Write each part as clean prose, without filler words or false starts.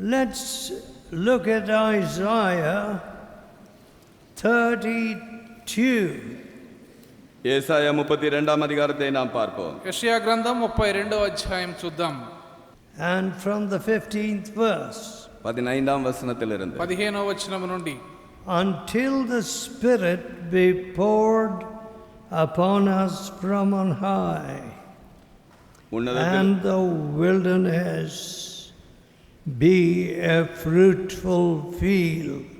Let's look at Isaiah 32. ஏசாயா 32ஆம் அதிகாரத்தை நாம் பார்ப்போம். యెషయా గ్రంథం 32వ అధ్యాయం చూద్దాం. And from the 15th verse. 15ஆம் வசனத்திலிருந்து 15వ వచనం నుండి. Until the Spirit be poured upon us from on high, and the wilderness be a fruitful field.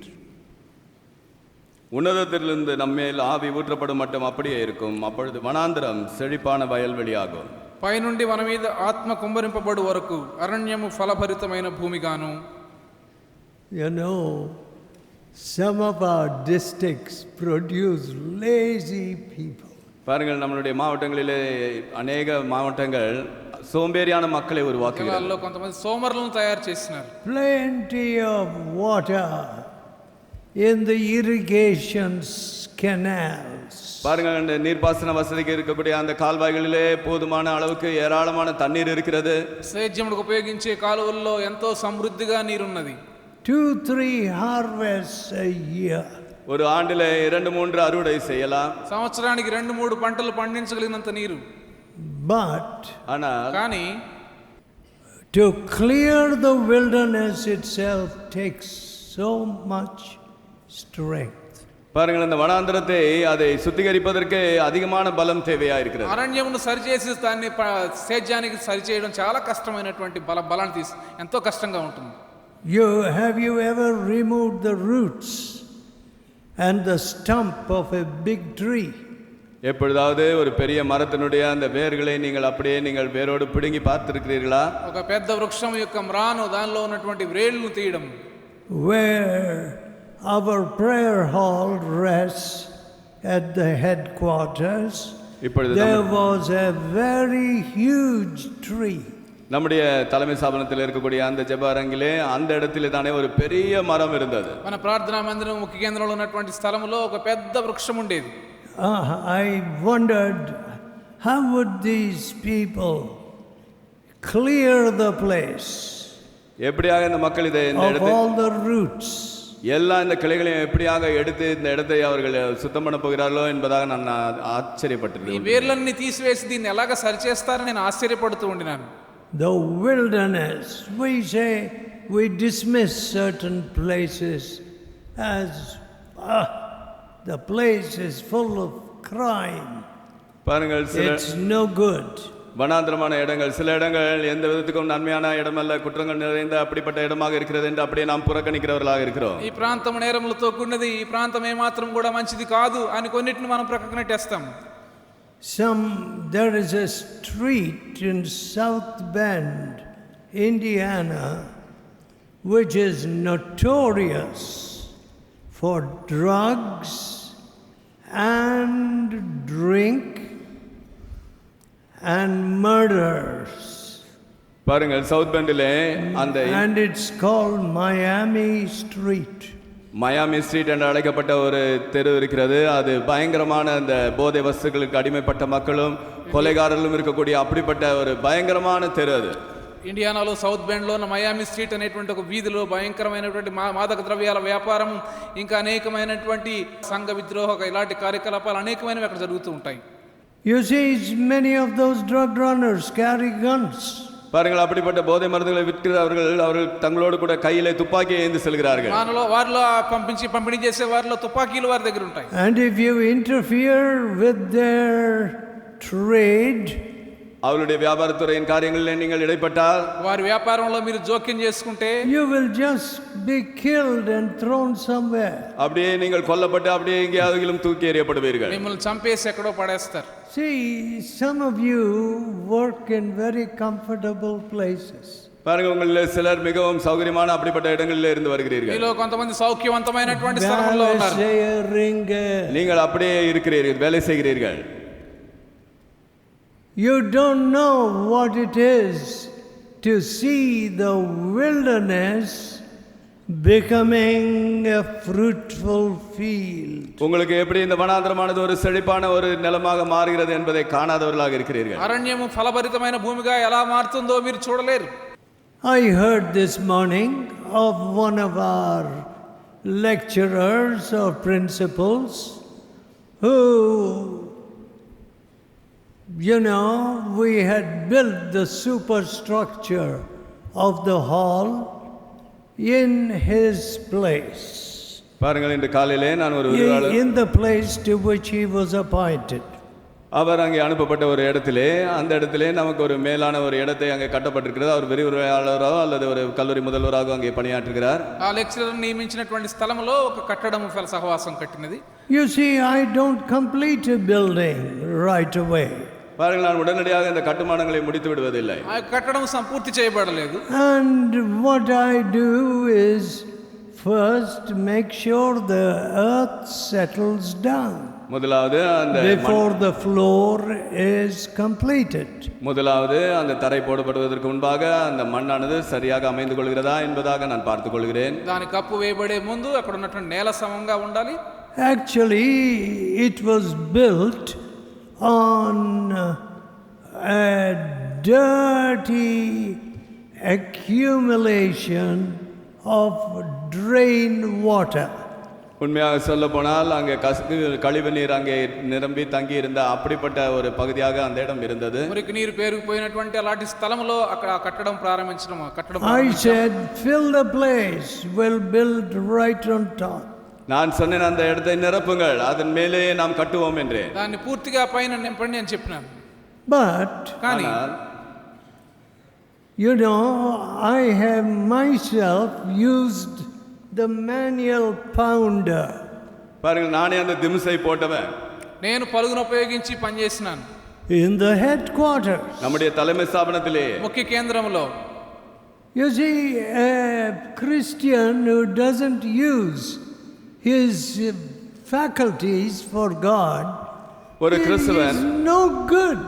உன்னதத்திலிருந்து நம்மேல் ஆவி ஊற்றப்படும் மட்டும் அப்படியே இருக்கும். அப்பொழுது வனாந்தரம் செழிப்பான வயல்வெளியாகும். పైనుండి మన మీద ఆత్మ కుంభరింపబడు వరకు అరణ్యము ఫలభరితమైన భూమిగాను. You know, some of our districts produce lazy people. பாருங்கள், நம்மளுடைய மாவட்டங்களிலே అనేక மாவட்டங்கள் సోంబేరిயான మక్కలే ఉరువాకినారు. జిల్లాల్లో కొంతమంది సోమరులను తయారు చేస్తున్నారు. Plenty of water in the irrigation canals. பாருங்கள், நீர்ப்பாசன வசதிக்கு இருக்கக்கூடிய அந்த கால்வாய்களிலே போதுமான அளவுக்கு ஏராளமான தண்ணீர் இருக்கிறது. సేద్యములకు ఉపయోగించే కాలువల్లో ఎంతో సమృద్ధిగా నీరున్నది. 2-3 harvests a year. ஒரு ஆண்டிலே 2-3 அறுவடை செய்யலாம். సంవత్సరానికి 2-3 పంటలు పండించగలిగినంత నీరు. But కానీ to clear the wilderness itself takes so much strength. பாருங்கள், இந்த வனாந்தரத்தை அதை சுத்திகரிப்பதற்கு அதிகமான பலம் தேவையா இருக்கிறது. అరణ్యమును సరిచేసి దాన్ని సేద్యానికి సరిచేయడం చాలా కష్టమైనటువంటి బలాన్ని ఎంతో కష్టంగా ఉంటుంది. Have you ever removed the roots and the stump of a big tree? எப்பொழுதாவது ஒரு பெரிய மரத்தினுடைய அந்த வேர்களை நீங்கள் வேரோடு பிடுங்கி பார்த்திருக்கிறீர்களா? ఒక పెద్ద వృక్షం యొక్క మ్రాను దానిలో ఉన్నటువంటి వేళ్ళను తీయడం. Where our prayer hall rests at the headquarters, there was a very huge tree. நம்முடைய தலைமை ஸ்தாபனத்தில் இருக்கக்கூடிய அந்த ஜெபஅரங்கிலே அந்த இடத்திலே தானே ஒரு பெரிய மரம் இருந்தது. మన ప్రార్థనా మందిరం ముఖ్య కేంద్రంలో ఉన్నటువంటి స్థలములో ఒక పెద్ద వృక్షం ఉండేది. I wondered, how would these people clear the place எப்படியாக இந்த மக்கள் இதை இந்த of all the roots? எல்லா இந்த கிளைகளையும் எப்படியாக எடுத்து இந்த இடத்தை அவர்கள் சுத்தம் பண்ண போகிறார்களோ என்பதாக நான் ஆச்சரியப்பட்டேன். ఈ వేర్లన్నీ తీసివేసి దీన్ని ఎలాగ సరిచేస్తారని నేను ఆశ్చర్యపడుతూ ఉండినాను. The wilderness, we say, we dismiss certain places as the place is full of crime. பாருங்கள், it's no good. வனாந்திரமான இடங்கள், சில இடங்கள் எந்த விதத்துக்கும் நன்மையான இடமல்ல, குற்றங்கள் நிறைந்த அப்படிப்பட்ட இடமாக இருக்கிறது என்று அப்படியே நாம் புறக்கணிக்கிறவர்களாக இருக்கிறோம். ఈ ప్రాంతం నేరములతో కూడినది, ఈ ప్రాంతం ఏమాత్రం కూడా మంచిది కాదు అని కొన్నిటిని మనం ప్రక్కన నెట్టేస్తాం. There is a street in South Bend, Indiana, which is notorious for drugs and drink and murders. பாருங்கள், சவுத் பெண்டிலே and it's called Miami Street. Miami Street என்று அழைக்கப்பட்ட ஒரு தெரு இருக்கிறது. அது பயங்கரமான அந்த போதை வஸ்துக்களுக்கு அடிமைப்பட்ட மக்களும் கொலைகாரர்களும் இருக்கக்கூடிய அப்படிப்பட்ட ஒரு பயங்கரமான தெரு அது. ఇండియానాలో సౌత్ బెండ్లో ఉన్న మయామి స్ట్రీట్ అనేటువంటి ఒక వీధిలో భయంకరమైనటువంటి మాదక ద్రవ్యాల వ్యాపారం, ఇంకా అనేకమైనటువంటి సంఘ విద్రోహ ఇలాంటి కార్యకలాపాలు అనేకమైనవి అక్కడ జరుగుతూ ఉంటాయి. You see, many of those drug runners carry guns. பாருங்கள், அப்படிப்பட்ட போதை மருந்துகளை விற்கிறவர்கள் தங்களோடு கூட கையிலே துப்பாக்கி ஏந்தி செல்கிறார்கள். వారిలో పంపిణీ చేసే వారిలో తుపాకీలు వారి దగ్గర ఉంటాయి. And if you interfere with their trade, அவருடைய வியாபாரத்துறையின் காரியங்களில் நீங்கள் இடைப்பட்டால், వారి వ్యాపారంలో మీరు జోక్యం చేసుకుంటే, you will just be killed and thrown somewhere. அப்படியே நீங்கள் கொல்லப்பட்டு அப்படியே எங்கேயாவது தூக்கி எறியப்படுவீர்கள். మిమ్మల్ని చంపేసి ఎక్కడో పడేస్తారు. See, some of you work in very comfortable places. பாருங்க, உங்களில் சிலர் மிகவும் சௌகரியமான அப்படிப்பட்ட இடங்களில் இருந்து வருகிறீர்கள். మీలో కొంతమంది సౌఖ్యవంతమైనటువంటి స్థలంలో ఉన్నారు. நீங்கள் அப்படியே இருக்கிறீர்கள், வேலை செய்கிறீர்கள். You don't know what it is to see the wilderness becoming a fruitful field. உங்களுக்கு எப்படி இந்த வனாந்தரமானது ஒரு செழிப்பான ஒரு நிலமாக மாறுகிறது என்பதை காணாதவர்களாக இருக்கிறீர்கள். అరణ్యము ఫలభరితమైన భూమిగా ఎలా మారుతుందో మీరు చూడలేరు. I heard this morning of one of our lecturers or principals who, we had built the superstructure of the hall in his place, பாருங்கள், இன்று காலையிலே நான் ஒரு விரிவாளர் in the place to which he was appointed. அவர் அங்கே அனுப்பப்பட்ட ஒரு இடத்திலே, அந்த இடத்திலே நமக்கு ஒரு மேலான ஒரு இடத்தை அங்கே கட்டப்பட்டிருக்கிறது. அவர் விரிவுரையாளரோ அல்லது ஒரு கல்லூரி முதல்வராக அங்கே பணியாற்றுகிறார். ఆ లెక్చరర్ నియమించినటువంటి స్థలంలో ఒక కట్టడం సహవాసం కట్టినది. You see, I don't complete a building right away. பாருங்கள், நான் உடனடியாக இந்த கட்டுமானங்களை முடித்து விடுவதில்லை. ఆ కట్టడం సంపూర్తి చేయబడలేదు. And what I do is first make sure the earth settles down முதலாவது அந்த before the floor is completed. முதலாவது அந்த தரை போடப்படுவதற்கு முன்பாக அந்த மண்ணானது சரியாக அமைந்து கொள்கிறதா என்பதாக நான் பார்த்துக் கொள்கிறேன். దాని కప్పు వేయబడే ముందు అక్కడ ఉన్నటువంటి నేల సమంగా ఉండాలి. Actually, it was built on a dirty accumulation of drain water. உண்மையாக சொல்ல போனால் அங்கே கழிவு நீர் அங்கே நிரம்பி தங்கி இருந்த அப்படிப்பட்ட ஒரு பகுதியாக அந்த இடம் இருந்தது. మురికి నీరు పేరుకుపోయినటువంటి అలాంటి స్థలంలో అక్కడ కట్టడం ప్రారంభించడం. I said, fill the place, we'll build right on top. நான் சொன்னேன், அந்த இடத்தை நிரப்புங்கள், அதன் மேலே நாம் கட்டுவோம் என்றேன். దాన్ని పూర్తిగా పైన నింపండి అని చెప్పినాను. But కానీ I have myself used the manual pounder. பாருங்கள், நானே அந்த திம்சை போட்டவன். నేను పలుగును ఉపయోగించి పని చేసినాను. In the headquarters. நம்முடைய தலைமை ஸ்தாபனத்திலே, ముఖ్య కేంద్రంలో. You see, a Christian who doesn't use his faculties for God ஒரு கிறிஸ்தவன் is no good.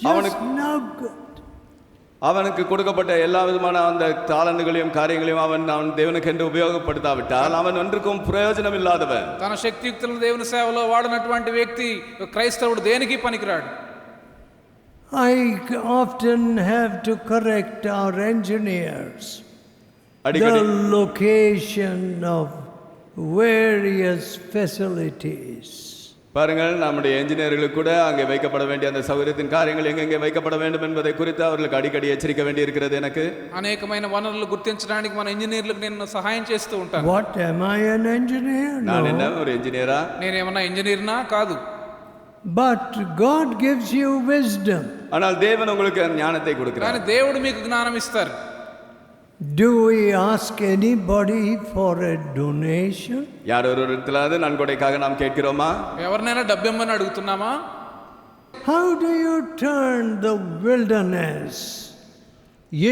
Just no good. அவனுக்கு கொடுக்கப்பட்ட எல்லா விதமான அந்த தாளந்துகளையும் காரியங்களையும் அவன் தேவனுக்கு என்று உபயோகப்படுத்தாவிட்டால் அவன் ஒன்றுக்கும் பிரயோஜனம் இல்லாதவன். తన శక్తియుక్తులను దేవుని సేవలో వాడినటువంటి వ్యక్తి క్రైస్తవుడు దేనికి పనికిరాడు. I often have to correct our engineers. The location of various facilities. பாருங்கள், நம்முடைய என்ஜினியர்களுக்கு கூட அங்கே வைக்கப்பட வேண்டிய அந்த சௌகரியத்தின் காரியங்கள் எங்கெங்கே வைக்கப்பட வேண்டும் என்பதை குறித்து அவர்களுக்கு அடிக்கடி எச்சரிக்க வேண்டி இருக்கிறது. எனக்கு అనేకమైన వనరులు గుర్తించడానికి మన ఇంజనీర్లకు నేను సహాయం చేస్తూ ఉంటాను. What, am I an engineer? நான் என்ன ஒரு ఇంజనీరా? నేనేమన్నా ఇంజనీర్నా? కాదు. But God gives you wisdom. ஆனால் தேவன் உங்களுக்கு ஞானத்தை கொடுக்கிறார். కానీ దేవుడు మీకు జ్ఞానం ఇస్తారు. Do we ask anybody for a donation? யார் ஒரு இடத்திலாவது நன்கொடைக்காக நாம் கேட்கிறோமா? ఎవరినైనా డబ్బు ఇమ్మని అడుగుతున్నామా? How do you turn the wilderness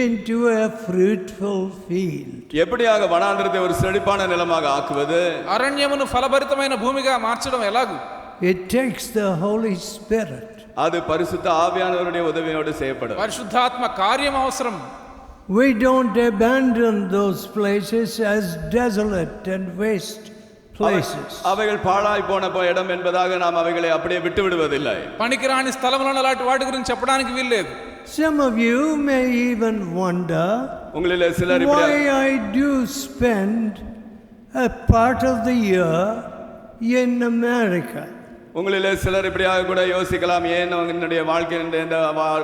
into a fruitful field? எப்படியாக வனாந்திரத்தை ஒரு செழிப்பான நிலமாக ஆக்குவது? అరణ్యమును ఫలభరితమైన భూమిగా మార్చడం ఎలాగు? It takes the Holy Spirit. அது பரிசுத்த ஆவியானவருடைய உதவியோடு செய்யப்படும். పరిశుద్ధాత్మ కార్యం అవసరం. We don't abandon those places as desolate and waste places. அவைகள் பாழாய் போன இடம் என்பதாக நாம் அவைகளை அப்படியே விட்டு விடுவதில்லை. పనికిరాని స్థలములను అలాంటి వాటి గురించి చెప్పడానికి వీల్లేదు. Some of you may even wonder why I do spend a part of the year in America. உங்களிலே சிலர் இப்படியாக கூட யோசிக்கலாம், ஏன் என்னுடைய வாழ்க்கையின் இந்த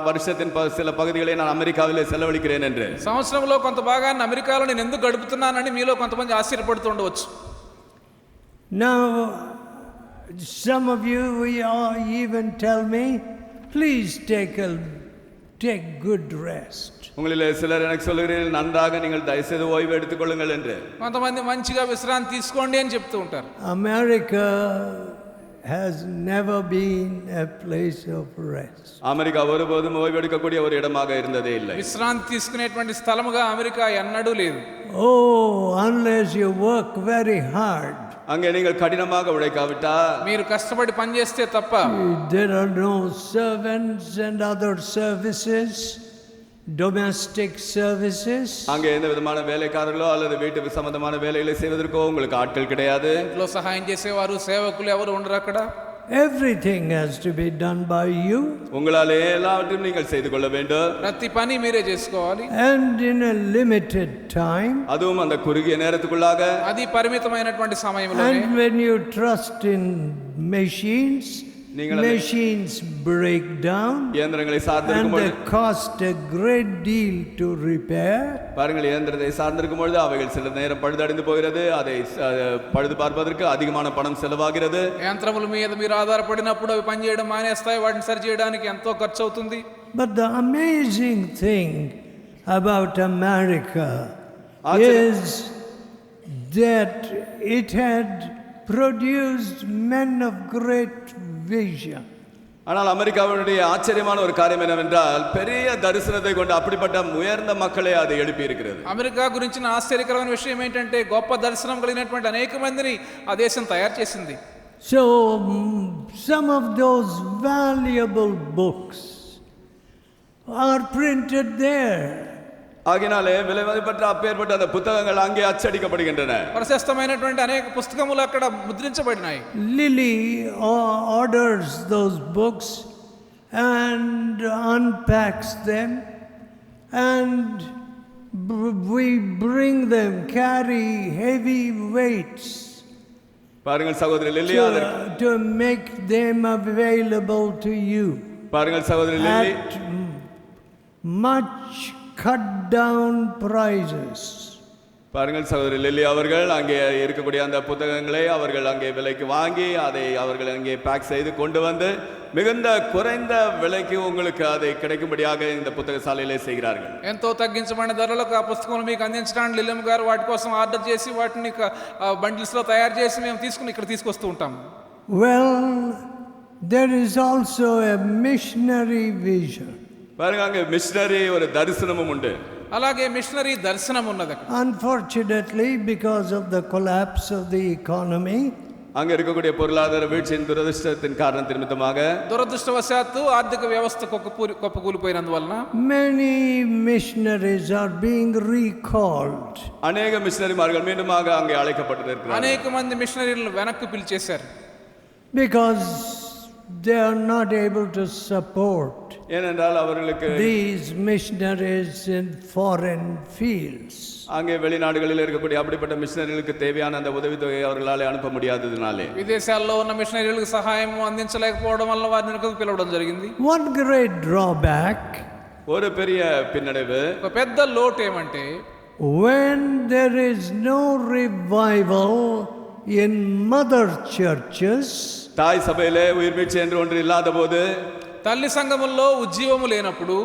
வருஷத்தின் சில பகுதிகளை நான் அமெரிக்காவிலே செலவழிக்கிறேன் என்று. సంవత్సరంలో కొంత భాగాన్ని అమెరికాలో నేను ఎందుకు గడుపుతున్నానని మీలో కొంతమంది ఆశ్చర్యపడుతూ ఉండవచ్చు. Now some of you even tell me, please take good rest. உங்களிலே சிலர் எனக்கு சொல்கிறீர்கள், நன்றாக நீங்கள் தயவுசெய்து ஓய்வு எடுத்துக் கொள்ளுங்கள் என்று. కొంతమంది మంచిగా విశ్రాంతి తీసుకోండి అని చెప్తూ ఉంటారు. America has never been a place of rest. America ஒருபோதும் ஓய்வு எடுக்கக்கூடிய ஒரு இடமாக இருந்தదే இல்லை. విశ్రాంతి తీసుకునేటువంటి స్థలముగా అమెరికా ఎన్నడూ లేదు. Oh, unless you work very hard. அங்கே நீங்கள் கடினமாக உழைக்காவிட்டால், మీరు కష్టపడి పని చేస్తే తప్ప, there are no servants and other services, domestic services. அங்கே எந்த விதமான வேலைக்காரர்களோ அல்லது வீட்டு சம்பந்தமான வேலைகளை செய்வதற்கோ உங்களுக்கு ஆட்கள் கிடையாது. ఇంట్లో సహాయం చేసేవారు సేవకులు ఎవరు ఉండరు అక్కడ. everything has to be done by you. உங்களாலே எல்லாவற்றையும் நீங்கள் செய்து கொள்ள வேண்டும். ప్రతి పని మీరే చేసుకోవాలి. And in a limited time. அதுவும் அந்த குறுகிய நேரத்துக்குள்ளாக. అది పరిమితమైనటువంటి సమయంలోనే. And when you trust in machines, machines break down. இயந்திரங்களை சார்ந்திருக்கும் பொழுது and they cost a great deal to repair. பாருங்கள், இயந்திரத்தை சார்ந்திருக்கும் பொழுது அவைகள் சில நேரம் பழுதடைந்து போகிறது. அதை பழுது பார்ப்பதற்கு அதிகமான பணம் செலவாகிறது. యంత్రముల మీద మీరు ఆధారపడినప్పుడు అవి పని చేయడం మానేస్తాయి. వాటిని సరి చేయడానికి ఎంతో ఖర్చు అవుతుంది. But the amazing thing about America is that it had produced men of great vision. ஆனால் அமெரிக்காவுடைய ஆச்சரியமான ஒரு காரியம் என்னவென்றால் பெரிய தரிசனத்தை கொண்டு அப்படிப்பட்ட உயர்ந்த மக்களை அது எழுப்பி இருக்கிறது. అమెరికా గురించిన ఆశ్చర్యకరమైన విషయం ఏంటంటే గొప్ప దర్శనం కలిగినటువంటి అనేక మందిని ఆ దేశం తయారు చేసింది. So some of those valuable books are printed there. ஆகினாலே விலை மதிப்பற்ற அப்பேற்பட்ட அந்த புத்தகங்கள் அங்கே அச்சடிக்கப்படுகின்றன. ప్రశస్తమైనటువంటి అనేక పుస్తకములు అక్కడ ముద్రించబడినాయి. Lily orders those books and unpacks them, and we bring them, carry heavy weights. பாருங்கள் சகோதரி Lily, to make them available to you. பாருங்கள் சகோதரி Lily, much cut down prices. பாருங்கள் சகோதரி லில்லி அவர்கள் அங்கே இருக்கக்கூடிய அந்த புத்தகங்களை அவர்கள் அங்கே விலைக்கு வாங்கி அதை அவர்கள் அங்கே பேக் செய்து கொண்டு வந்து மிகுந்த குறைந்த விலைக்கு உங்களுக்கு அதை கிடைக்கும்படியாக இந்த புத்தக சாலையிலே செய்கிறார்கள். ఎంతో తగ్గించబడిన ధరలకు ఆ పుస్తకాలు మీకు అందించడానికి లిల్లమ్ గారు వాటి కోసం ఆర్డర్ చేసి వాటిని బండిల్స్ లో తయారు చేసి మేము తీసుకుని ఇక్కడ తీసుకొస్తూ ఉంటాం. Well, there is also a missionary vision. பாருங்க, அங்கே மிஷனரி ஒரு தரிசனமும் உண்டு. అలాగే మిషనరీ దర్శనం ఉన్నది. Unfortunately, because of the collapse of the economy, அங்க இருக்கக்கூடிய பொருளாதார வீழ்ச்சியின் துரதிர்ஷ்டத்தின் காரணத்தின் நிமித்தமாக దురదృష్టవశాత్తు ఆర్థిక వ్యవస్థ కుప్పకూలిపోయినందువలన many missionaries are being recalled. అనేక మిషనరీమాர்கள் మీண்டுமாக அங்கே அழைக்கப்பட்டிருக்கிறார்கள். అనేక మంది మిషనరీలను వెనక్కి పిలిచేశారు. Because they are not able to support ஏனென்றால் அவர்களுக்கு these missionaries in foreign fields. அங்கே வெளிநாடுகளில் இருக்கக்கூடிய அப்படிப்பட்ட மிஷனரிகளுக்கு தேவையான அந்த உதவித்தொகையை அவர்களால் அனுப்ப முடியாததினாலே విదేశాల్లో ఉన్న మిషనరీలకు సహాయం అందించలేకపోవడం వల్ల వారిని వెనక్కి పిలవడం జరిగింది. One great drawback, ஒரு பெரிய பின்னடைவு, ఒక పెద్ద లోటు ఏమంటే when there is no revival in mother churches, தாய் சபையிலே உயிர் மீட்சி என்று ஒன்று இல்லாத போது, తల్లి సంఘముల్లో ఉజ్జీవము లేనప్పుడు,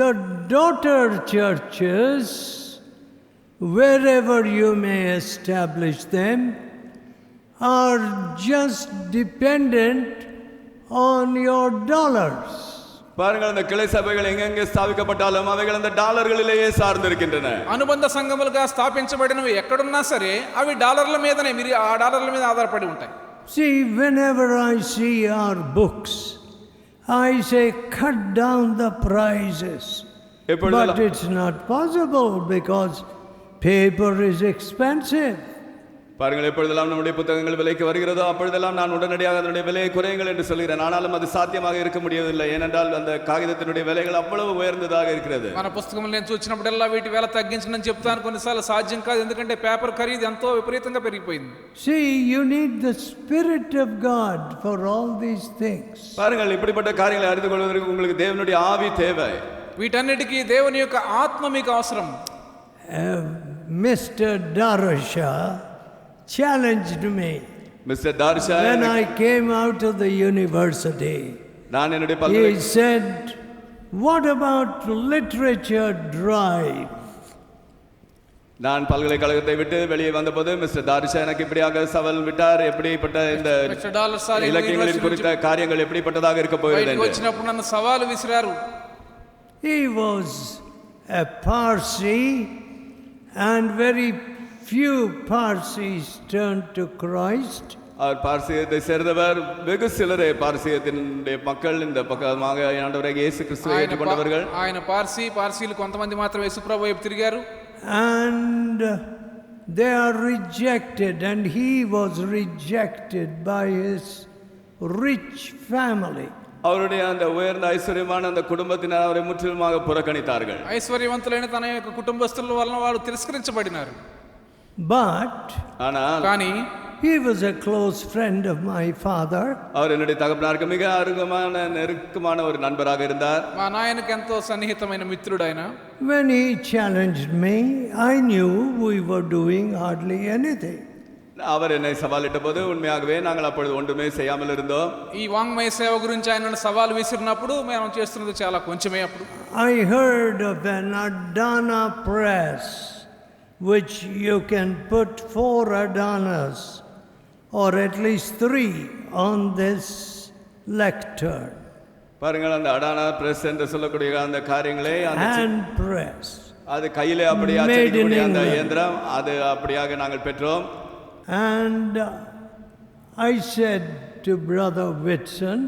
the daughter churches, wherever you may establish them, are just dependent on your dollars. பாருங்கள், அந்த கிளை சபைகள் எங்கெங்கே ஸ்தாபிக்கப்பட்டாலும் அவைகள் அந்த டாலர்களிலேயே சார்ந்திருக்கின்றன. అనుబంధ సంఘములుగా స్థాపించబడినవి ఎక్కడున్నా సరే అవి డాలర్ల మీదనే, మీరు ఆ డాలర్ల మీద ఆధారపడి ఉంటాయి. See, whenever I see our books, I say cut down the prices. But it's not possible because paper is expensive. பாருங்கள், எப்பொழுதெல்லாம் நம்முடைய புத்தகங்கள் விலைக்கு வருகிறதோ அப்பொழுதெல்லாம் நான் உடனடியாக அதனுடைய விலையை குறையுங்கள் என்று சொல்கிறேன். ஆனாலும் அது சாத்தியமாக இருக்க முடியவில்லை. ஏனென்றால் அந்த காகிதத்தினுடைய விலைகள் அவ்வளவு உயர்ந்ததாக இருக்கிறது. మన పుస్తకములు నేను చూసినప్పుడల్లా వీటి వేల తగ్గించనని చెప్తాను. కొన్నిసార్లు సాధ్యం కాదు, ఎందుకంటే పేపర్ ఖరీదు ఎంతో విపరీతంగా పెరిగిపోయింది. See, you need the Spirit of God for all these things. பாருங்கள், இப்படிப்பட்ட காரியங்களை அறிந்து கொள்வதற்கு உங்களுக்கு தேவனுடைய ஆவி தேவை. వీటన్నిటికీ దేవుని యొక్క ఆత్మ మీకు అవసరం. Mr. Darasha challenged me mister Darasha, when I came out of the university. நான் என்னுடைய He said, what about literature drive? நான் பல்கலைக்கழகத்தை விட்டு வெளியே வந்தபோது மிஸ்டர் தார்ஷா எனக்கு இப்படியாக சவால் விட்டார். எப்படிப்பட்ட இந்த இலக்கியங்களின் குறித்த காரியங்கள் எப்படிப்பட்டதாக இருக்க போகிறது వచ్చినప్పుడు నన్ను సవాలు విసిరారు. He was a Parsi, and very few Parsis turned to Christ. அவர் பார்சியத்தை சேர்ந்தவர். வெகு சிலரே பார்சியத்தினுடைய மக்கள் இந்த பக்கமாக ஆண்டவராகிய இயேசு கிறிஸ்துவை ஏற்றுக்கொண்டவர்கள். ఆయన పార్సీలు కొంతమంది మాత్రమే యేసుప్రభు వైపు తిరిగారు. And they are rejected, and he was rejected by his rich family. அவருடைய அந்த உயர்ந்த ஐஸ்வர்யமான அந்த குடும்பத்தினர் அவரை முற்றிலுமாக புறக்கணித்தார்கள். ఐశ్వర్యవంతులైన తన యొక్క కుటుంబస్తుల వలన వారు తిరస్కరించబడినారు. But కానీ he was a close friend of my father. அவர் என்னுடைய தகப்பனாருக்கு மிக அருகமான நெருக்கமான ஒரு நண்பராக இருந்தார். మా నాయనకి ఎంతో సన్నిహితమైన మిత్రుడు ఆయన. When he challenged me, I knew we were doing hardly anything. அவர் என்னை சவாலிட்ட போது உண்மையாகவே நாங்கள் அப்பொழுது ஒன்றுமே செய்யாமல் இருந்தோம். ఈ వాంగ్మయ సేవ గురించి ఆయన సవాల్ విసిరినప్పుడు మేము చేస్తున్నది చాలా కొంచెమే. అప్పుడు I heard of an Adana press which you can put 4 Adanas or at least 3 on this lectern. பாருங்கள், அந்த அடானா பிரஸ் என்று சொல்லக்கூடிய அந்த காரியங்களே hand press, அது கையிலே அப்படியே அச்சடிக்கக்கூடிய அந்த இயந்திரம், அது அப்படியாக நாங்கள் பெற்றோம். And I said to brother Whitson,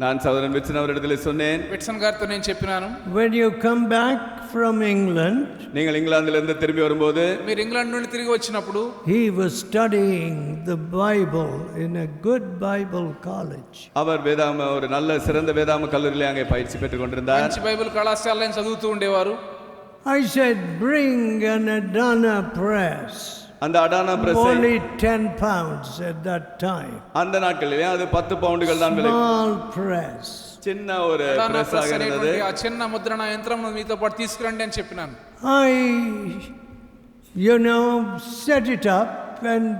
நான் சகோதரன் விட்சன் அவரிடத்தில் சொன்னேன், విట్సన్ గారితో నేను చెప్పినాను, when you come back from England, நீங்கள் இங்கிலாந்திலிருந்து திரும்பி வரும்போது, మీరు ఇంగ్లాండ్ నుండి తిరిగి వచ్చినప్పుడు, he was studying the Bible in a good Bible college. அவர் வேதாம ஒரு நல்ல சிறந்த வேதாம கல்லூரியிலே அங்கே பயிற்சி பெற்றுக் கொண்டிருந்தார். మంచి బైబిల్ కళాశాలలో చదువుతూ ఉండేవారు. I said, bring an Adana press. அந்த Atana press only 10 pounds at that time. அந்த நாட்களிலே அது 10 பவுண்டுகள் தான் விலை. Small press. చిన్న ஒரு பிரஸ் ஆக இருந்தது. ఆ చిన్న ముద్రణ యంత్రం మీతో పాటు తీసుకురండి అని చెప్పినాను. I set it up, and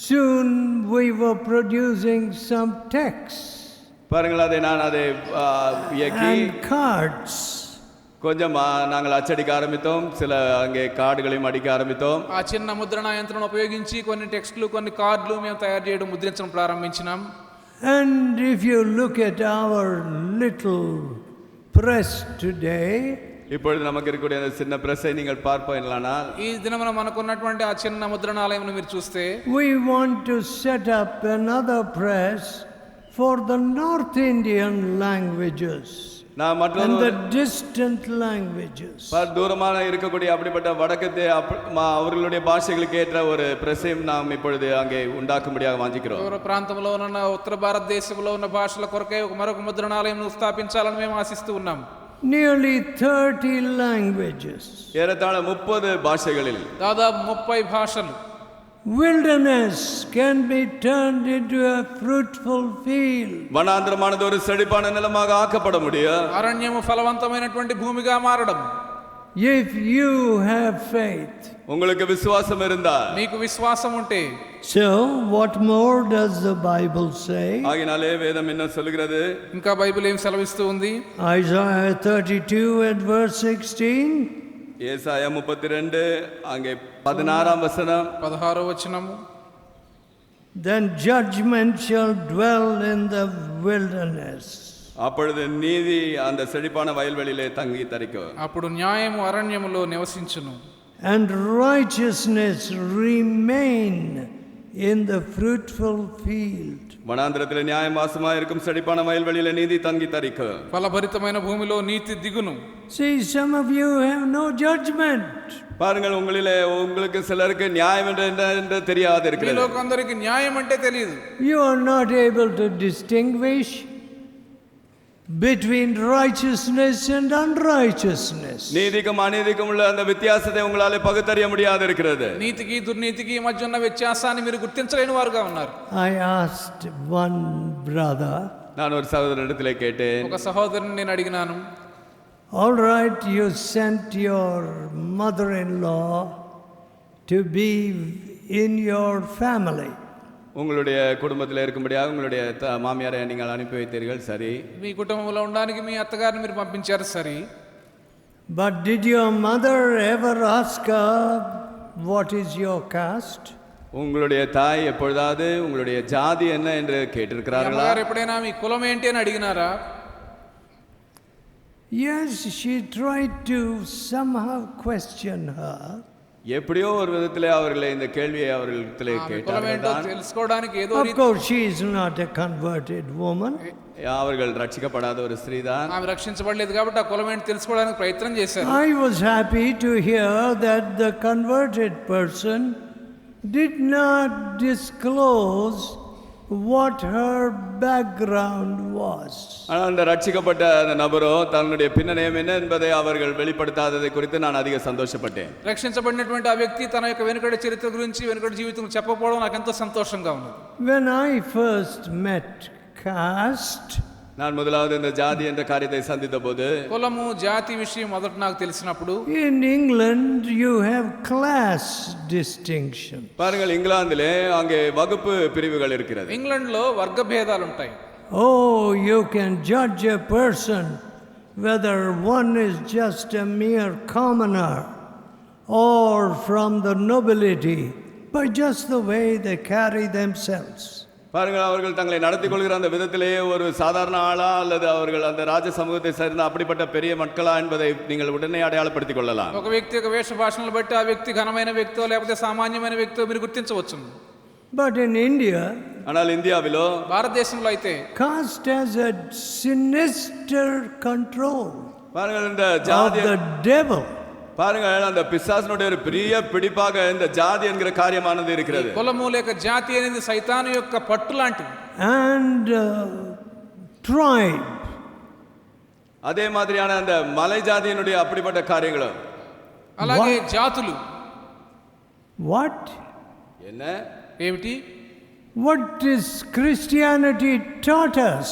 soon we were producing some texts. பாருங்கள், அதை இயக்கி and cards. கொஞ்சம் நாங்கள் அச்சடிக்க ஆரம்பித்தோம். சில அங்கே கார்டுகளையும் அடிக்க ஆரம்பித்தோம். ఆ చిన్న ముద్రణ యంత్రం ఉపయోగించి కొన్ని టెక్స్ట్లు, కొన్ని కార్డులు మేము తయారు చేయడం, ముద్రించడం ప్రారంభించినాం. And if you look at our little press today, இப்பொழுது நமக்கு இருக்கக்கூடிய அந்த சின்ன பிரஸ்ஸை நீங்கள் பார்ப்பீர்களானால், ఈ దినమున మనకున్నటువంటి ఆ చిన్న ముద్రణాలయమును మీరు చూస్తే, we want to set up another press for the North Indian languages and the distant languages. தூரமான இருக்கக்கூடிய அப்படிப்பட்ட வடக்கத்தே அவர்களுடைய பாஷைகளுக்கு ஏற்ற ஒரு பிரசையும் நாம் இப்பொழுது அங்கே உண்டாக்கும்படியாக வாஞ்சிக்கிறோம். దూర ప్రాంతంలో ఉన్న ఉత్తర భారతదేశంలో ఉన్న భాషల కొరకై మరొక ముద్రణాలయం స్థాపించాలని మేము ఆశిస్తూ ఉన్నాం. Nearly 30 languages. ஏறத்தாழ 30 பாஷைகளில், దాదాపు 30 భాషలు. Wilderness can be turned into a fruitful field. வனாந்திரமானது ஒரு செழிப்பான நிலமாக ஆக்கப்பட முடியும். అరణ్యము ఫలవంతమైనటువంటి భూమిగా మారడం. If you have faith. உங்களுக்கு விசுவாசம் இருந்தால், మీకు విశ్వాసం ఉంటే. So what more does the Bible say? ஆகினாலே வேதம் என்ன சொல்கிறது? ఇంకా బైబిల్ ఏం సెలవిస్తూ ఉంది? Isaiah 32 and verse 16. ஏசாயா 32 அங்கே 16ஆம் வசனம், 16వ వచనము. Then judgment shall dwell in the wilderness. அப்பொழுது நீதி அந்த செழிப்பான வயல்வெளியிலே தங்கி தரிக்கும். అప్పుడు న్యాయము అరణ్యములో నివసించును. And righteousness remain in the fruitful field. வனாந்திரத்திலே நியாயம் வாசமாக இருக்கும் செழிப்பான வயல்வெளியிலே நீதி தங்கி தரிக்கும். ఫలభరితమైన భూమిలో నీతి దిగును. See, some of you have no judgment. பாருங்கள், உங்களுக்கு சிலருக்கு நியாயம் என்று தெரியாது இருக்கிறது. మీలో కొందరికి న్యాయం అంటే తెలియదు. You are not able to distinguish between righteousness and unrighteousness. நீதிக்கும் அநீதிக்கும் உள்ள அந்த வித்தியாசத்தை உங்களால பகுத்தறிய முடியாது இருக்கிறது. నీతికి దుర్నీతికి మధ్య ఉన్న వ్యత్యాసాన్ని మీరు గుర్తించలేని వారుగా ఉన్నారు. I asked one brother, நான் ஒரு சகோதரனிடத்திலே கேட்டேன். ఒక సహోదరుని నేను అడిగినాను, all right, you sent your mother-in-law to be in your family. உங்களுடைய குடும்பத்தில் இருக்கும்படியாக உங்களுடைய மாமியாரை நீங்கள் அனுப்பி வைத்தீர்கள், சரி. మీ కుటుంబంలో ఉండడానికి మీ అత్తగారిని మీరు పంపించారు, సరి. But did your mother ever ask her what is your caste? உங்களுடைய தாய் எப்பொழுதாவது உங்களுடைய ஜாதி என்ன என்று கேட்டிருக்கிறார்களா? ఎప్పుడైనా మీ కులం ఏంటి అని అడిగినారా? Yes, she tried to somehow question her. எப்படியோ ஒரு விதத்திலே அவர்களை இந்த கேள்வியை அவர்களிடத்திலே கேட்டார்கள். తెలుసుకోవడానికి ఏదో Of course she is not a converted woman. அவர்கள் ரட்சிக்கப்படாத ஒரு ஸ்திரீதான். ఆమె రక్షించబడలేదు కాబట్టి ఆ కులం ఏంటి తెలుసుకోవడానికి ప్రయత్నం చేశారు. I was happy to hear that the converted person did not disclose what her background was. ஆனால் அந்த ரட்சிக்கப்பட்ட அந்த நபரோ தன்னுடைய பின்னணியம் என்ன என்பதை அவர்கள் வெளிப்படுத்தாததை குறித்து நான் அதிக சந்தோஷப்பட்டேன். రక్షించబడినటువంటి ఆ వ్యక్తి తన యొక్క వెనుకటి చరిత్ర గురించి వెనుకటి జీవితం చెప్పకపోవడం నాకు ఎంతో సంతోషంగా ఉన్నది. When I first met caste, நான் முதலாவது இந்த ஜாதி என்ற காரியத்தை சந்தித்த போது కులము జాతి విషయం మొదట నాకు తెలిసినప్పుడు in England you have class distinction. பாருங்கள், இங்கிலாந்திலே அங்கே வகுப்பு பிரிவுகள் இருக்கிறது. ఇంగ్లాండ్లో వర్గ భేదాలు ఉంటాయి. Oh, you can judge a person whether one is just a mere commoner or from the nobility by just the way they carry themselves. பாருங்கள், அவர்கள் தங்களை நடத்தி கொள்கிற அந்த விதத்திலேயே ஒரு சாதாரண ஆளா அல்லது அவர்கள் அந்த ராஜ சமூகத்தை சேர்ந்த அப்படிப்பட்ட பெரிய மக்களா என்பதை நீங்கள் உடனே அடையாளப்படுத்திக் கொள்ளலாம். ఒక వ్యక్తి యొక్క వేషభాషలను బట్టి ఆ వ్యక్తి ఘనమైన వ్యక్తో లేకపోతే సామాన్యమైన వ్యక్తో మీరు గుర్తించవచ్చు. But in India, ஆனால் இந்தியாவிலோ భారతదేశంలో అయితే caste has a sinister control பாருங்கள், இந்த of ஜாதி the devil. பாருங்கள், அந்த பிசாசினுடைய ஒரு பெரிய பிடிப்பாக இந்த ஜாதி என்கிற காரியமானது இருக்கிறது. కులము లేక జాతి అనేది సైతాను యొక్క పట్టు లాంటిది. And tribe. அதே மாதிரியான அந்த மலை ஜாதியினுடைய அப்படிப்பட்ட காரியங்களும். అలాగే జాతులు. What? என்ன? ఏమిటి? What is Christianity taught us?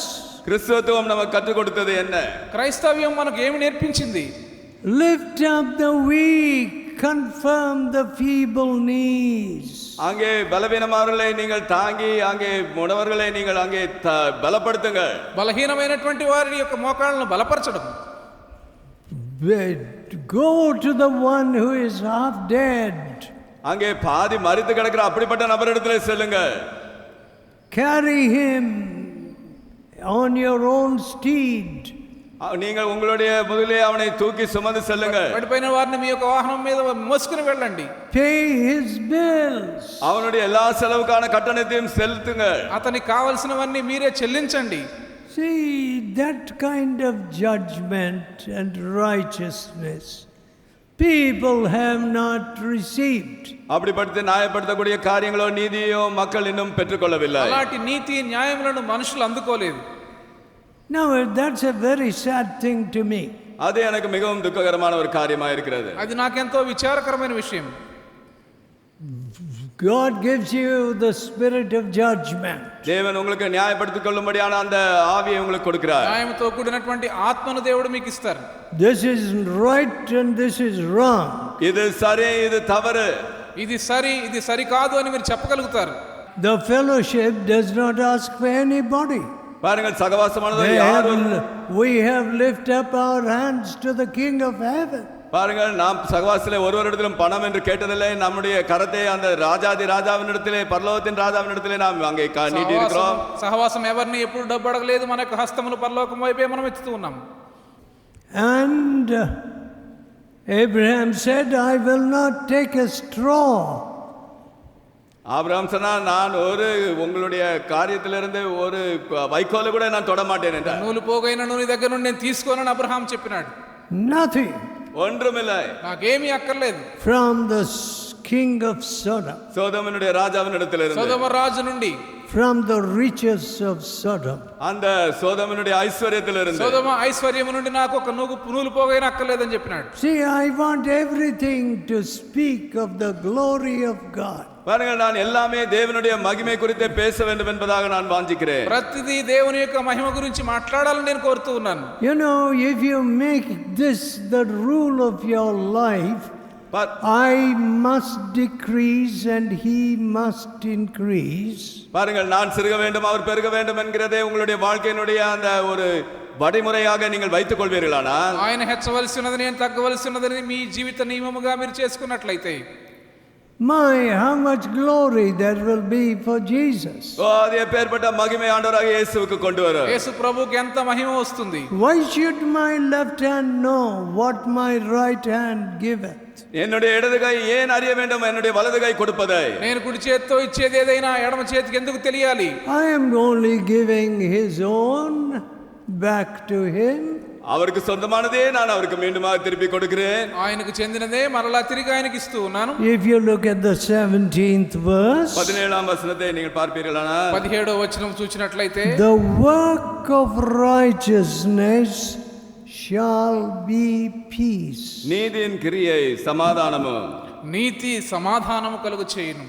கிறிஸ்தவத்துவம் நமக்கு கற்றுக் கொடுத்தது என்ன? క్రైస్తవ్యం మనకు ఏమి నేర్పించింది? Lift up the weak, confirm the feeble knees. அங்கே பலவீனமானவர்களை நீங்கள் தாங்கி அங்கே முடவர்களை நீங்கள் அங்கே பலப்படுத்துங்கள். బలహీనమైనటువంటి వారి యొక్క మోకాళ్ళను బలపరచడం. Go to the one who is half dead. அங்கே பாதி மரித்து கிடக்கிற அப்படிப்பட்ட நபரிடத்தில் செல்லுங்கள். Carry him on your own steed. நீங்கள் உங்களுடைய முதலே அவனை தூக்கி சுமந்து செல்லுங்கள். పడిపోయిన వారిని మీ యొక్క వాహనం మీద మోసుకొని వెళ్ళండి. Pay his bills. அவனுடைய எல்லா செலவுக்கான கட்டணத்தையும் செலுத்துங்கள். అతనికి కావాల్సినవన్నీ మీరే చెల్లించండి. See, that kind of judgment and righteousness people have not received. அப்படிப்பட்ட நியாயப்படுத்தக்கூடிய காரியங்களோ நீதியோ மக்கள் இன்னும் பெற்றுக்கொள்ளவில்லை. అలాంటి నీతి న్యాయములను మనుషులు అందుకోలేదు. Now that's a very sad thing to me. அது எனக்கு மிகவும் துக்ககரமான ஒரு காரியமா இருக்கிறது. అది నాకెంతో విచారకరమైన విషయం. God gives you the spirit of judgment. தேவன் உங்களுக்கு நியாயப்படுத்திக் கொள்ளும்படியான அந்த ஆவியை உங்களுக்கு கொடுக்கிறார். న్యాయముతో కూడినటువంటి ఆత్మను దేవుడు మీకు ఇస్తారు. This is right and this is wrong. இது சரி, இது தவறு. ఇది సరి, ఇది సరి కాదు అని మీరు చెప్పగలుగుతారు. The fellowship does not ask for anybody. பாருங்கள், சகவாசமானது யாரும் we have lifted up our hands to the King of heaven. பாருங்கள், நாம் சகவாசத்திலே ஒருவரிடத்திலும் பணம் என்று கேட்டதில்லை. நம்முடைய கரத்தை அந்த ராஜாதி ராஜாவினிடத்திலே, பரலோகத்தின் ராஜாவினிடத்திலே நாம் அங்கே நீட்டி இருக்கிறோம். సహవాసం ఎవరిని ఎప్పుడు డబ్బు అడగలేదు. మన యొక్క హస్తములు పరలోకం వైపే మనం ఎత్తుతూ ఉన్నాం. And Abraham said, I will not take a straw. Abraham சொன்னான், நான் ஒரு உங்களுடைய காரியத்திலிருந்து ஒரு வைக்கோலை கூட நான் தொட மாட்டேன் என்றார். నూలు పోగైన నూనె దగ్గర నుండి నేను తీసుకోనని అబ్రహాం చెప్పినాడు. Nothing. ஒன்றுமில்லை. నాకేమీ అక్కర్లేదు. From the king of Sodom. சோதோமினுடைய ராஜாவினிடத்திலிருந்து. సొదొమ రాజు నుండి. From the riches of Sodom. அந்த சோதோமினுடைய ஐஸ்வர்யத்திலிருந்து. సొదొమ ఐశ్వర్యము నుండి నాకు ఒక నూలు పోగైన అక్కర్లేదని చెప్పినాడు. See, I want everything to speak of the glory of God. பாருங்கள், நான் எல்லாமே தேவனுடைய மகிமை குறித்தே பேச வேண்டும் என்பதாக நான் வாஞ்சிக்கிறேன். ప్రతిదీ దేవుని యొక్క మహిమ గురించి మాట్లాడాలని నేను కోరుతూ ఉన్నాను. You know, if you make this the rule of your life, I must decrease and he must increase. பாருங்கள், நான் சிறுக வேண்டும் அவர் பெருக வேண்டும் என்கிறதே உங்களுடைய வாழ்க்கையினுடைய அந்த ஒரு வழிமுறையாக நீங்கள் வைத்துக் கொள்வீர்களானால், ఆయన హెచ్చవలసి ఉన్నది నేను తగ్గవలసి ఉన్నదని మీ జీవిత నియమముగా మీరు చేసుకున్నట్లయితే, my, how much glory there will be for Jesus. அது எப்பேற்பட்ட மகிமை ஆண்டவராக இயேசுவுக்கு கொண்டு வரும். యేసు ప్రభువుకి ఎంత మహిమ వస్తుంది. Why should my left hand know what my right hand giveth? என்னுடைய இடது கை ஏன் அறிய வேண்டும் என்னுடைய வலது கை கொடுப்பதை? నేను కుడి చేత్తో ఇచ్చేది ఏదైనా ఎడమ చేతికి ఎందుకు తెలియాలి? I am only giving his own back to him. அவருக்கு சொந்தமானதே நான் அவருக்கு மீண்டுமாக திருப்பி கொடுக்கிறேன். ఆయనకు చెందినదే మరలా తిరిగి ఆయనకి ఇస్తూ ఉన్నాను. If you look at the 17th verse, 17ஆம் வசனத்தை நீங்கள் பார்ப்பீர்களானால் 17వ వచనం చూచినట్లయితే the work of righteousness shall be peace. நீதியின் கிரியை சமாதானமு, నీతి సమాధానము కలుగు చేయును.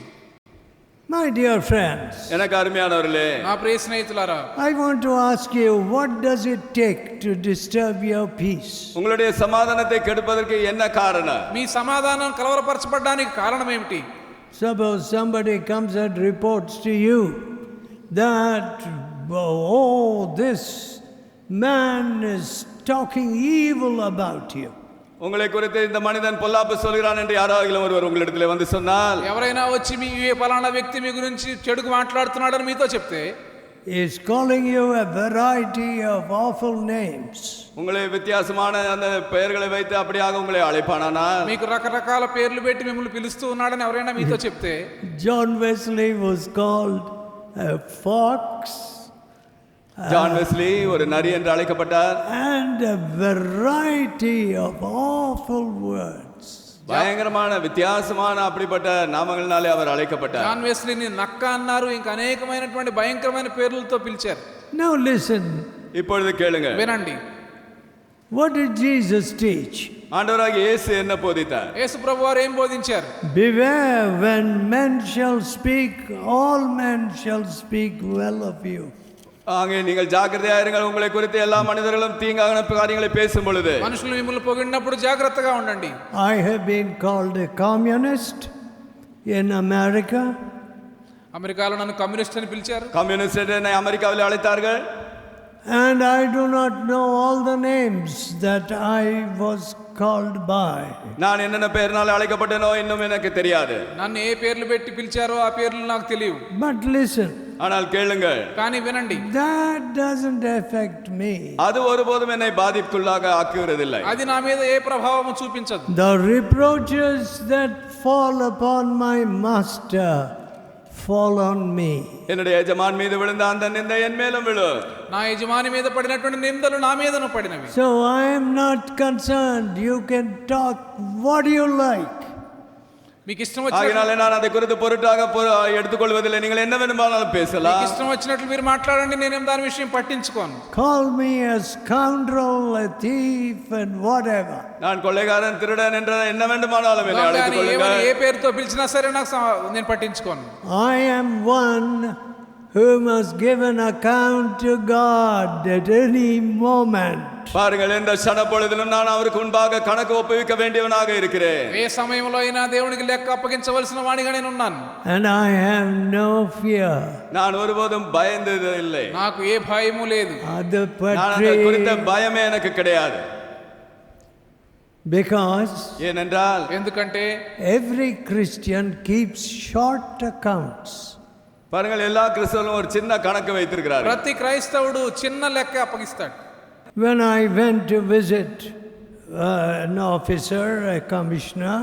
My dear friends, எனக்கு అరుமையானவர்களே, నా ప్రియ స్నేహితులారా, I want to ask you, what does it take to disturb your peace? உங்களுடைய சமாதானத்தை கெடுப்பதற்கு என்ன காரணம்? మీ సమాధానం కలవరపరచబడడానికి కారణం ఏమిటి? Suppose somebody comes and reports to you that, oh, this man is talking evil about you. உங்களை குறித்து இந்த மனிதன் பொல்லாப்பு சொல்கிறான் என்று யாராவது ஒருவர் உங்களிடத்திலே வந்து சொன்னால், ఎవరైనా వచ్చి మీ పలానా వ్యక్తి మీ గురించి చెడుగా మాట్లాడుతున్నాడని మీతో చెప్తే, is calling you a variety of awful names. உங்களை வித்தியாசமான அந்த பெயர்களை வைத்து அப்படியாக உங்களை அழைப்பானானால், మీకు రకరకాల పేర్లు పెట్టి మిమ్మల్ని పిలుస్తూ ఉన్నాడని ఎవరైనా మీతో చెప్తే, John Wesley was called a fox, John Wesley ஒரு நரி என்று அழைக்கப்பட்டார், and a variety of awful words. பயங்கரமான வித்தியாசமான அப்படிப்பட்ட நாமங்களாலே அவர் அழைக்கப்பட்டார். జాన్ వెస్లీని నక్క అన్నారు, ఇంకా అనేకమైనటువంటి భయంకరమైన పేర్లతో పిలిచారు. Now listen. இப்பொழுது கேளுங்க, వినండి, What did Jesus teach? ஆண்டவராகிய இயேசு என்ன போதித்தார்? యేసు ప్రభువారు ఏం బోధించారు? Beware, when men shall speak, all men shall speak well of you. ஆங்கே நீங்கள் ஜாக்கிரதையா இருங்கள், உங்களை குறித்து எல்லா மனிதர்களும் தீங்கான காரியங்களை பேசும் பொழுது మనుషులు మిమ్మల్ని పొగిడినప్పుడు జాగ్రత్తగా ఉండండి. I have been called a communist in America. అమెరికాలో నన్ను కమ్యూనిస్ట్ అని పిలిచారు. கம்யூனிஸ்ட் என்று அமெரிக்காவில் அழைத்தார்கள். And I do not know all the names that I was called by. நான் என்னென்ன பெயர்னால அழைக்கப்பட்டேனோ இன்னும் எனக்கு தெரியாது. నన్ను ఏ పేర్లు పెట్టి పిలిచారో ఆ పేర్లు నాకు తెలియవు. But listen. ஆனால் கேளுங்கள், కానీ వినండి, That doesn't affect me. அது ஒருபோதும் என்னை பாதிப்புக்குள்ளாக ஆக்குவதில்லை. అది నా మీద ఏ ప్రభావము చూపించదు. The reproaches that fall upon my master fall on me. என்னுடைய எஜமான் மீது விழுந்த அந்த நிந்தை என் மேலும் விழும். నా యజమాని మీద పడినటువంటి నిందలు నా మీదను పడినవి. So I am not concerned. You can talk what you like. మీకు ఇష్టం ஆகினாலே நான் அதை குறித்து பொருட்டாக எடுத்துக்கொள்வதில்லை. நீங்கள் என்ன வேணுமானாலும் பேசலாம். ఇష్టం వచ్చినట్లు మీరు మాట్లాడండి, నేనేం దాని విషయం పట్టించుకోను. Call me a scoundrel, a thief, and whatever. நான் கொள்ளைக்காரன், திருடன் என்ற என்ன வேண்டுமானாலும் என்னை அழைத்துக் கொள்ளுங்கள். ఏ పేరుతో పిలిచినా సరే నేను పట్టించుకోను. I am one who must give an account to God at any moment. பாருங்கள், எந்த க்ஷண பொழுதிலும் நான் அவருக்கு முன்பாக கணக்கு ஒப்புவிக்க வேண்டியவனாக இருக்கிறேன். ఏ సమయంలో అయినా దేవునికి లెక్క అప్పగించవలసిన వాడిగా నేను ఉన్నాను. And I have no fear. நான் ஒருபோதும் பயந்தது இல்லை. నాకు ఏ భయము లేదు. நான் குறித்த பயமே எனக்கு கிடையாது. Because ஏனென்றால் ఎందుకంటే every Christian keeps short accounts. பாருங்கள், எல்லா கிறிஸ்தவர்களும் ஒரு சின்ன கணக்கு வைத்திருக்கிறார்கள். ప్రతి క్రైస్తవుడు చిన్న లెక్క అప్పగిస్తాడు. When I went to visit an officer, a commissioner,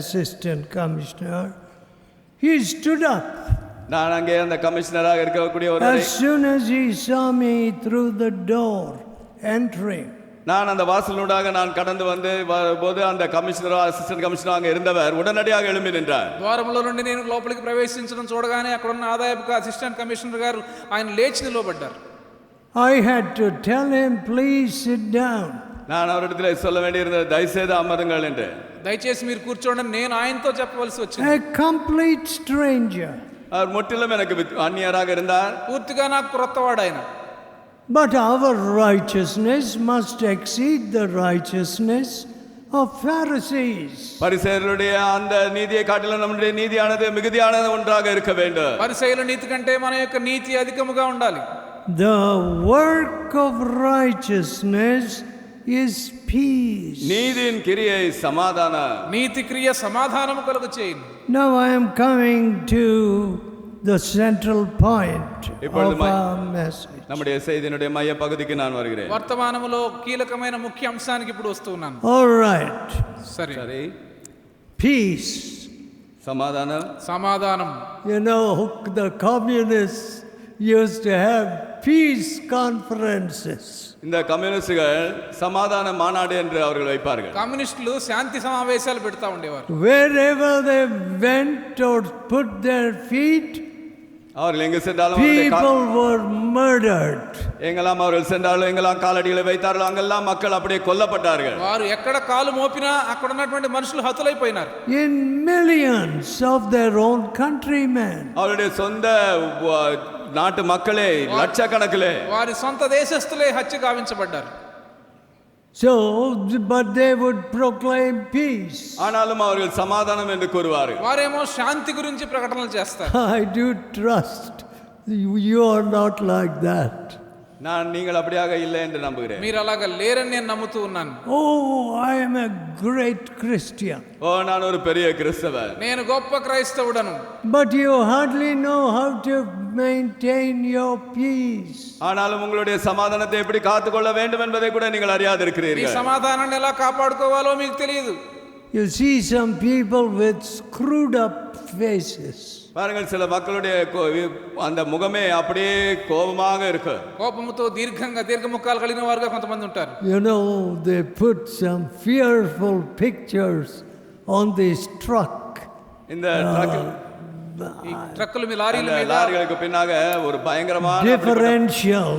assistant commissioner, he stood up. நான் அங்கே அந்த கமிஷனராக இருக்கக்கூடிய ஒரு As soon as he saw me through the door entering, நான் அந்த வாசலூடாக நான் கடந்து வந்து போது அந்த கமிஷனர், அசிஸ்டன்ட் கமிஷனர் அங்கே இருந்தவர் உடனடியாக எழும்பி நின்றார். ద్వారములో నుండి నేను లోపలికి ప్రవేశించడం చూడగానే అక్కడ ఉన్న ఆదాయపు అసిస్టెంట్ కమిషనర్ గారు ఆయన లేచి నిలబడ్డారు. I had to tell him, please sit down. நான் அவரிடத்தில் சொல்ல வேண்டியிருந்தது, தயவுசெய்து அமருங்கள் என்று. దయచేసి మీరు కూర్చోండి నేను ఆయనతో చెప్పవలసి వచ్చింది. A complete stranger. அவர் முற்றிலும் எனக்கு அந்நியராக இருந்தார். పూర్తిగా నాకు క్రొత్తవాడు ఆయన. But our righteousness must exceed the righteousness of Pharisees. பரிசேயர்களுடைய அந்த நீதியை காட்டிலும் நம்முடைய நீதியானது மிகுதியானது ஒன்றாக இருக்க வேண்டும். పరిసయ్యుల నీతి కంటే మన యొక్క నీతి అధికముగా ఉండాలి. The work of righteousness is peace. நீதியின் கிரியை சமாதானம். నీతి క్రియ సమాధానము కలుగు చేయును. Now I am coming to the central point of our message. நம்முடைய செய்தியினுடைய மைய பகுதிக்கு நான் வருகிறேன். వర్తమానములో కీలకమైన ముఖ్య అంశానికి ఇప్పుడు వస్తున్నాను. All right. సరే. Peace. సమాధానం. సమాధానం. You know, the communists used to have peace conferences. இந்த கம்யூனிஸ்டுகள் சமாதான மாநாடு என்று அவர்கள் வைப்பார்கள். కమ్యూనిస్టులు శాంతి సమావేశాలు పెడతా ఉండేవారు. Wherever they went or put their feet, அவர்கள் எங்கு சென்றாலும் people were murdered. எங்கெல்லாம் அவர்கள் சென்றாலும் எங்கெல்லாம் காலடிகளை வைத்தார்களோ அங்கெல்லாம் மக்கள் அப்படியே கொல்லப்பட்டார்கள். వారు ఎక్కడ కాలు మోపినా అక్కడ ఉన్నటువంటి మనుషులు హతులైపోయినారు. In millions of their own countrymen. அவருடைய சொந்த நாட்டு மக்களே லட்சக்கணக்கிலே వారి సొంత దేశస్థులే హత్య గావించబడ్డారు. So, but they would proclaim peace. ஆனாலும் அவர்கள் சமாதானம் என்று கூறுவார்கள். వారేమో శాంతి గురించి ప్రకటనలు చేస్తారు. I do trust you are not like that. நான் நீங்கள் அப்படியாக இல்லை என்று நம்புகிறேன். మీరు అలాగా లేరని నేను నమ్ముతూ ఉన్నాను. Oh, I am a great Christian. நான் ஒரு பெரிய கிறிஸ்தவன். నేను గొప్ప క్రైస్తవుడను. But you hardly know how to maintain your peace. ஆனாலும் உங்களுடைய சமாதானத்தை எப்படி காத்துக்கொள்ள வேண்டும் என்பதை கூட நீங்கள் அறியாதிருக்கிறீர்கள். ఈ సమాధానాన్ని ఎలా కాపాడుకోవాలో మీకు తెలియదు. You see some people with screwed up faces. பாருங்கள், சில மக்களுடைய அந்த முகமே அப்படியே கோபமாக இருக்கு. కోపముతో దీర్ఘముఖాలు కలిగిన వారుగా కొంతమంది ఉంటారు. You know, they put some fearful pictures on this truck. இந்த ట్రక్కుల మీద లారీలకు పిన్నాగ ஒரு பயங்கரமான differential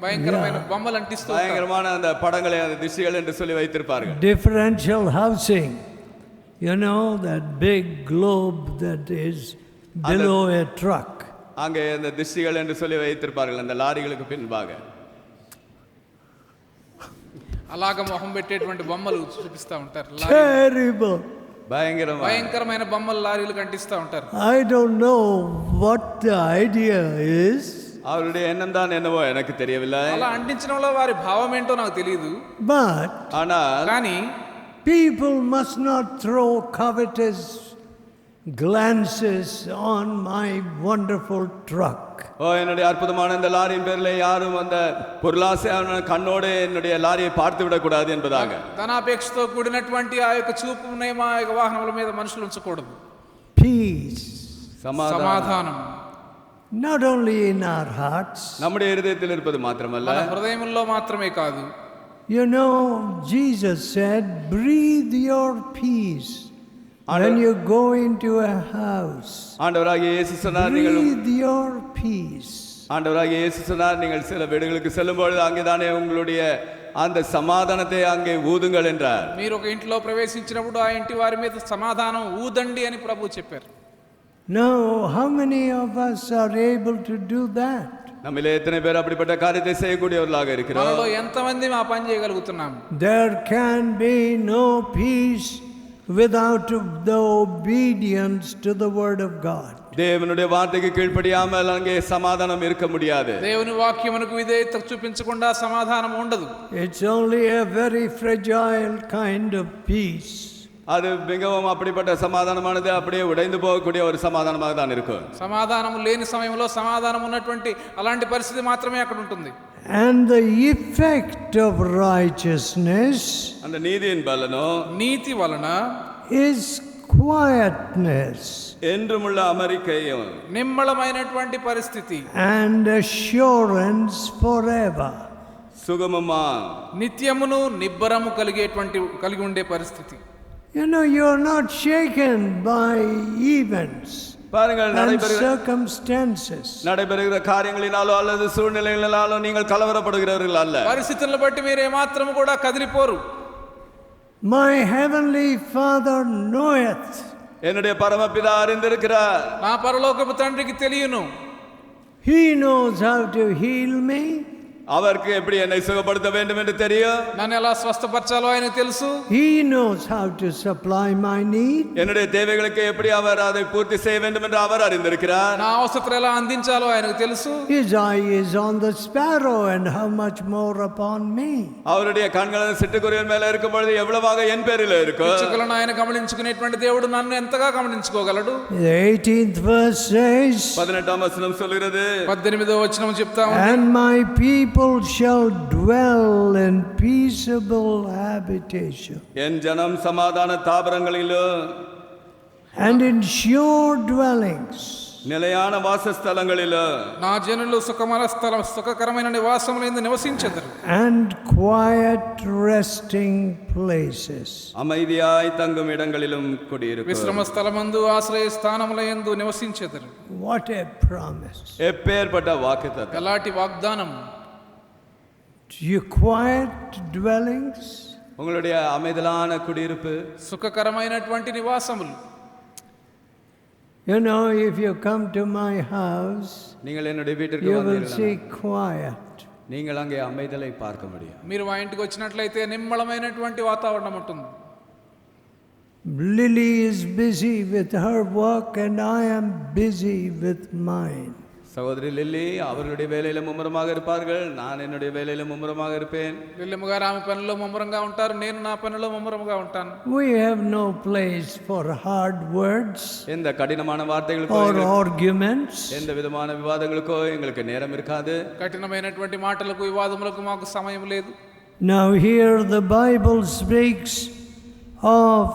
భయంకరమైన బొమ్మలు అంటిస్తూ பயங்கரமான அந்த படங்களை அந்த திசைகள் என்று சொல்லி வைத்திருப்பார்கள். Differential housing. You know, that big globe that is below a truck. அங்கே அந்த திசைகள் என்று சொல்லி வைத்திருப்பார்கள் அந்த லாரிகளுக்கு பின்பாக. అలాగ మొహం పెట్టేటువంటి బొమ్మలు చూపిస్తా ఉంటారు. Terrible. భయంకరమైన బొమ్మలు లారీలు కంటిస్తా ఉంటారు. I don't know what the idea is. அவருடைய எண்ணம் தான் என்னவோ எனக்கு தெரியவில்லை. అలా అంటించడంలో వారి భావం ఏంటో నాకు తెలియదు. But కానీ people must not throw covetous glances on my wonderful truck. என்னுடைய அற்புதமான இந்த லாரியின் பேரில் யாரும் அந்த பொருளாசையான கண்ணோடு என்னுடைய லாரியை பார்த்து விடக்கூடாது என்பதாக. ధనాపేక్షతో కూడినటువంటి ఆ యొక్క చూపునే మా యొక్క వాహనముల మీద మనుషులు ఉంచకూడదు. Peace. సమాధానం. Not only in our hearts. நம்முடைய இதயத்தில் இருப்பது மாத்திரமல்ல, మన హృదయములో మాత్రమే కాదు. You know, Jesus said, breathe your peace when you go into a house. ஆண்டவராகிய இயேசு சொன்னார், breathe your peace. ஆண்டவராகிய இயேசு சொன்னார், நீங்கள் சில வீடுகளுக்கு செல்லும்பொழுது அங்கேதானே உங்களுடைய அந்த சமாதானத்தை அங்கே ஊதுங்கள் என்றார். మీరు ఒక ఇంట్లో ప్రవేశించినప్పుడు ఆ ఇంటి వారి మీద సమాధానం ఊదండి అని ప్రభు చెప్పారు. Now, how many of us are able to do that? நம்மிலே எத்தனை பேர் அப்படிப்பட்ட காரியத்தை செய்யக்கூடியவர்களாக இருக்கிறோம்? మనలో ఎంతమంది ఆ పని చేయగలుగుతున్నాం? There can be no peace without the obedience to the word of God. தேவனுடைய வார்த்தைக்கு கீழ்ப்படியாமல் அங்கே சமாதானம் இருக்க முடியாது. దేవుని వాక్యమునకు విధేయత చూపించకుండా సమాధానం ఉండదు. It's only a very fragile kind of peace. அது மிகவும் அப்படிப்பட்ட சமாதானமானது அப்படியே உடைந்து போகக்கூடிய ஒரு சமாதானமாக தான் இருக்கும். సమాధానం లేని సమయంలో సమాధానం ఉన్నటువంటి అలాంటి పరిస్థితి మాత్రమే అక్కడ ఉంటుంది. And the effect of righteousness, அந்த நீதியின் பலனோ, నీతి వలన is quietness என்றுமுள்ள அமெரிக்கையும் నిమ్మళమైనటువంటి పరిస్థితి and assurance forever. சுகமமா నిత్యమును నిబ్బరము కలిగి ఉండే పరిస్థితి. You know, you are not shaken by events and circumstances. நடைபெறுகிற காரியங்களினாலோ அல்லது சூழ்நிலைகளினாலோ நீங்கள் கலவரப்படுகிறவர்கள் அல்ல. పరిస్థితులను బట్టి మీరు ఏమాత్రము కూడా కదిలిపోరు. My heavenly Father knoweth. என்னுடைய பரமபிதா அறிந்திருக்கிறார். నా పరలోకపు తండ్రికి తెలియను. He knows how to heal me. அவருக்கு எப்படி என்னை சுகப்படுத்த வேண்டும் என்று தெரியும். నన్ను ఎలా స్వస్థపరచాలో ఆయనకు తెలుసు. He knows how to supply my need. என்னுடைய தேவைகளுக்கு எப்படி அவர் அதை பூர்த்தி செய்ய வேண்டும் என்று அவர் அறிந்திருக்கிறார். నా అవసరతలు ఎలా అందించాలో ఆయనకు తెలుసు. His eye is on the sparrow and how much more upon me. அவருடைய கண்கள் சிட்டுக்குருவின் மேல இருக்கும் பொழுது எவ்வளவாக என் பேரில் இருக்கும். పిచ్చుకలను ఆయన గమనించుకునేటువంటి దేవుడు నన్ను ఎంతగా గమనించుకోగలడు. The 18th verse says, 18ஆம் வசனம் சொல்கிறது, 18వ వచనం చెప్తా ఉంది, and my people shall dwell in peaceable habitation. என் ஜனம் சமாதான தாபரங்களிலும் and in sure dwellings. నిలయాన వాసస్థలங்களிలో నా జనులు సుఖకరమైన నివాసములందు నివసించెదరు. And quiet resting places. அமைதியாய் தங்கும் இடங்களிலும் குடியிருப்பார்கள். విశ్రమ స్థలమందు ఆశ్రయ స్థానములందు నివసించెదరు. What a promise. எப்பேற்பட்ட வாக்குத்தத்தம். ఎలాంటి వాగ్దానం. You quiet dwellings. உங்களுடைய அமைதலான குடியிருப்பு, సుఖకరమైనటువంటి నివాసములు. You know, if you come to my house, நீங்கள் என்னுடைய வீட்டிற்கு you will வந்தீர்கள், see quiet. நீங்கள் அங்கே அமைதலை பார்க்க முடியும். మీరు మా ఇంటికి వచ్చినట్లయితే నిమ్మళమైనటువంటి వాతావరణం ఉంటుంది. Lily is busy with her work and I am busy with mine. சகோதரி லில்லி அவர்களுடைய வேலையில மும்முரமாக இருப்பார்கள், நான் என்னுடைய வேலையில மும்முரமாக இருப்பேன். లిల్లమ్మ గారు ఆమె పనిలో ముమ్మరంగా ఉంటారు, నేను నా పనిలో ముమ్మరంగా ఉంటాను. We have no place for hard words எந்த கடினமான வார்த்தைகளுக்கோ or arguments. எந்த விதமான விவாதங்களுக்கோ எங்களுக்கு நேரம் இருக்காது. కఠినమైనటువంటి మాటలకు వివాదములకు మాకు సమయం లేదు. Now here the Bible speaks of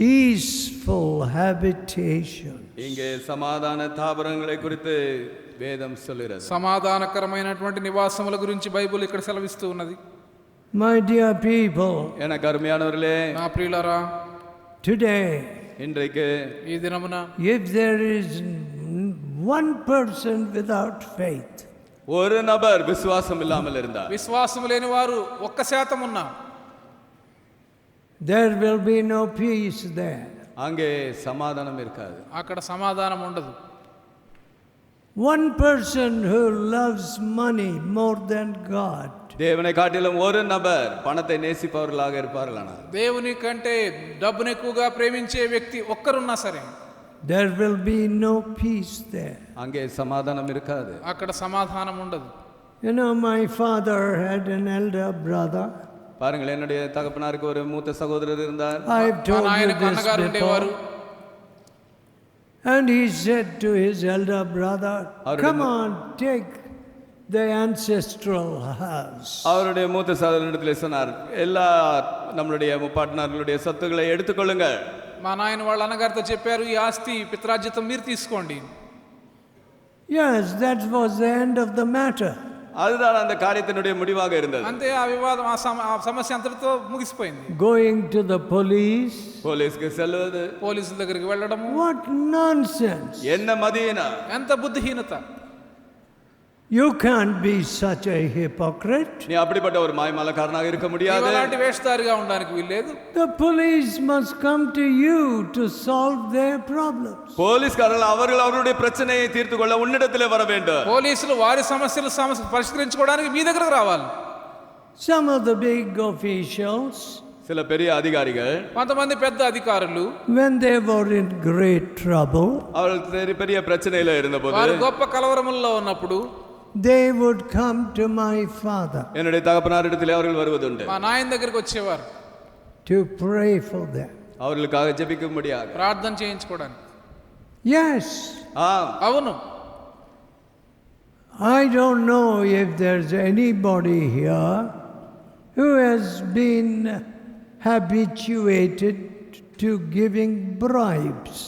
peaceful habitation. இங்கே சமாதான தாபரங்களை குறித்து வேதம் சொல்கிறது. సమాధానకరమైనటువంటి నివాసముల గురించి బైబిల్ ఇక్కడ సెలవిస్తూ ఉన్నది. My dear people, எனக்கு அருமையானவர்களே, నా ప్రియులారా, today இன்றைக்கு ఈ దినమున if there is one person without faith, ஒரு நபர் விசுவாசம் இல்லாமல் இருந்தார், విశ్వాసము లేని వారు 1% ఉన్నారు, there will be no peace there. அங்கே சமாதானம் இருக்காது. అక్కడ సమాధానం ఉండదు. One person who loves money more than God, தேவனை காட்டிலும் ஒரு நபர் பணத்தை நேசிப்பவர்களாக இருப்பார்களானால், దేవుని కంటే డబ్బును ఎక్కువగా ప్రేమించే వ్యక్తి ఒక్కరున్నా సరే, there will be no peace there. அங்கே சமாதானம் இருக்காது. అక్కడ సమాధానం ఉండదు. You know, my father had an elder brother. பாருங்கள், என்னுடைய தகப்பனாருக்கு ஒரு மூத்த சகோதரர் இருந்தார். I've told you ఆయనకు this అన్నగారు ఉండేవారు. before. And he said to his elder brother, come on, take the ancestral house. அவருடைய மூத்த சகோதரனிடத்தில் சொன்னார், எல்லா நம்மளுடைய முப்பாட்டனார்களுடைய சொத்துக்களை எடுத்துக்கொள்ளுங்கள். మా నాయన వాళ్ళ అన్నగారితో చెప్పారు, ఈ ఆస్తి పిత్రార్జితం మీరు తీసుకోండి. Yes, that was the end of the matter. அதுதான் அந்த காரியத்தினுடைய முடிவாக இருந்தது. అంతే, ఆ వివాదం ఆ సమస్య అంతటితో ముగిసిపోయింది. Going to the police, పోలీసుకి సెల్లుவது, పోలీసుల దగ్గరికి వెళ్ళడము, what nonsense. என்ன மதியனா, ఎంత బుద్ధిహీనత. You can't be such a hypocrite. நீ அப்படிப்பட்ட ஒரு மாய்மாலக்காரனாக இருக்க முடியாது. అలాంటి వేషధారిగా ఉండడానికి వీల్లేదు. The police must come to you to solve their problems. போலீஸ்காரர்கள் அவர்கள் அவருடைய பிரச்சனையை தீர்த்து கொள்ள உன்னிடத்திலே வர வேண்டும். పోలీసులు వారి సమస్యలు పరిష్కరించుకోవడానికి మీ దగ్గరకు రావాలి. Some of the big officials, சில பெரிய அதிகாரிகள், కొంతమంది పెద్ద అధికారులు, when they were in great trouble, அவர்கள் பெரிய பிரச்சனையில இருந்தபோது, వారు గొప్ప కలవరముల్లో ఉన్నప్పుడు, they would come to my father என்னுடைய தகப்பனாரிடத்திலே அவர்கள் வருவதுண்டு. మా నాయన దగ్గరికి వచ్చేవారు to pray for them. அவர்களுக்காக ஜெபிக்கும்படியாக, ప్రార్థన చేయించుకోవడానికి. Yes, అవును. I don't know if there's anybody here who has been habituated to giving bribes.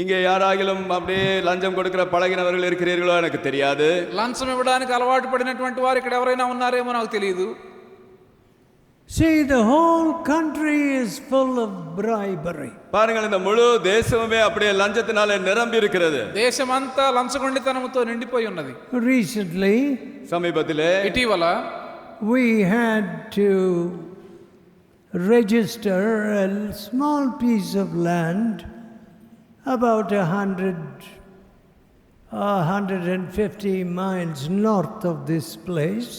இங்கே யாராகிலும் அப்படியே லஞ்சம் கொடுக்கிற பழகினவர்கள் இருக்கிறீர்களோ எனக்கு தெரியாது. లంచం ఇవ్వడానికి అలవాటు పడినటువంటి వారు ఇక్కడ ఎవరైనా ఉన్నారేమో నాకు తెలియదు. See, the whole country is full of bribery. பாருங்கள், இந்த முழு தேசமே அப்படியே லஞ்சத்தினாலே நிரம்பி இருக்கிறது. దేశమంతా లంచగొండితనంతో నిండిపోయి ఉన్నది. Recently, சமீபத்திலே ఇటీవల we had to register a small piece of land about 150 miles north of this place.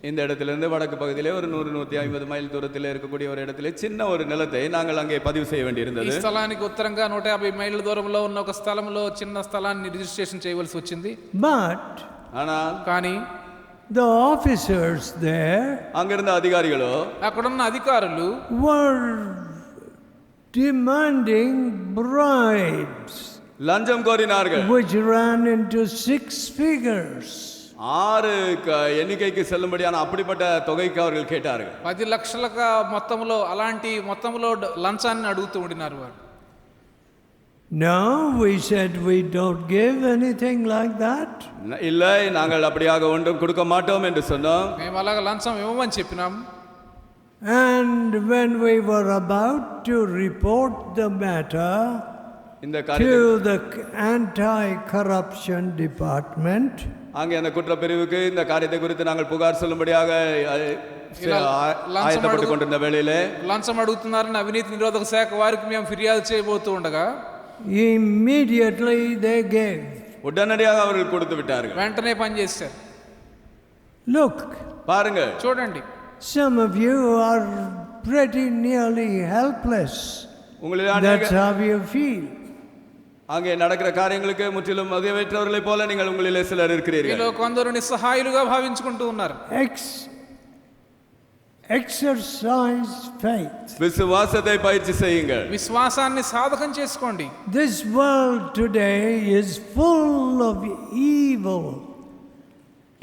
இந்த இடத்திலிருந்து வடக்கு பகுதியிலே ஒரு 100-150 மைல் தூரத்தில் இருக்கக்கூடிய ஒரு இடத்திலே சின்ன ஒரு நிலத்தை நாங்கள் அங்கே பதிவு செய்ய வேண்டியிருந்தது. ఈ స్థలానికి ఉత్తరంగా 150 మైళ్ళ దూరంలో ఉన్న ఒక స్థలంలో చిన్న స్థలాన్ని రిజిస్ట్రేషన్ చేయవలసి వచ్చింది. కానీ the officers there, அங்கிருந்த அதிகாரிகளோ, అక్కడున్న అధికారులు were demanding bribes, லஞ்சம் கோரினார்கள், which ran into 6 figures. 6 ఎన్నికైకి సెల్లుబడిயான அப்படிப்பட்ட தொகைக்கு அவர்கள் கேட்டார்கள். 10 లక్షల మొత్తంలో అలాంటి మొత్తంలో లంచాన్ని అడుగుతూ ఉండినారు వారు. No, we said we don't give anything like that. இல்லை, நாங்கள் அப்படியாக ஒன்றும் கொடுக்க மாட்டோம் என்று சொன்னோம். మేము అలాగ లంచం ఇవ్వమని చెప్పినాం. And when we were about to report the matter to the anti-corruption department, அங்கே அந்த குற்றப்பிரிவுக்கு இந்த காரியத்தை குறித்து நாங்கள் புகார் சொல்லும்படியாக ஆயத்தப்பட்டு கொண்டிருந்த வேளையிலே లంచం అడుగుతున్నారని అవినీతి నిరోధక శాఖ వారికి మేము ఫిర్యాదు చేయబోతూ ఉండగా immediately they gave. உடனடியாக அவர்கள் கொடுத்து விட்டார்கள். వెంటనే పని చేశారు. Look, பாருங்க, చూడండి, some of you are pretty nearly helpless. That's how you feel. அங்கே நடக்கிற காரியங்களுக்கு முற்றிலும் மதியற்றவர்களைப் போல நீங்கள் உங்களிலே சிலர் இருக்கிறீர்கள். మీలో కొందరు నిస్సహాయులుగా భావించుకుంటూ ఉన్నారు. Exercise faith. విశ్వాసத்தை పயிற்சி செய்யுங்கள். విశ్వాసాన్ని సాధకం చేసుకోండి. This world today is full of evil.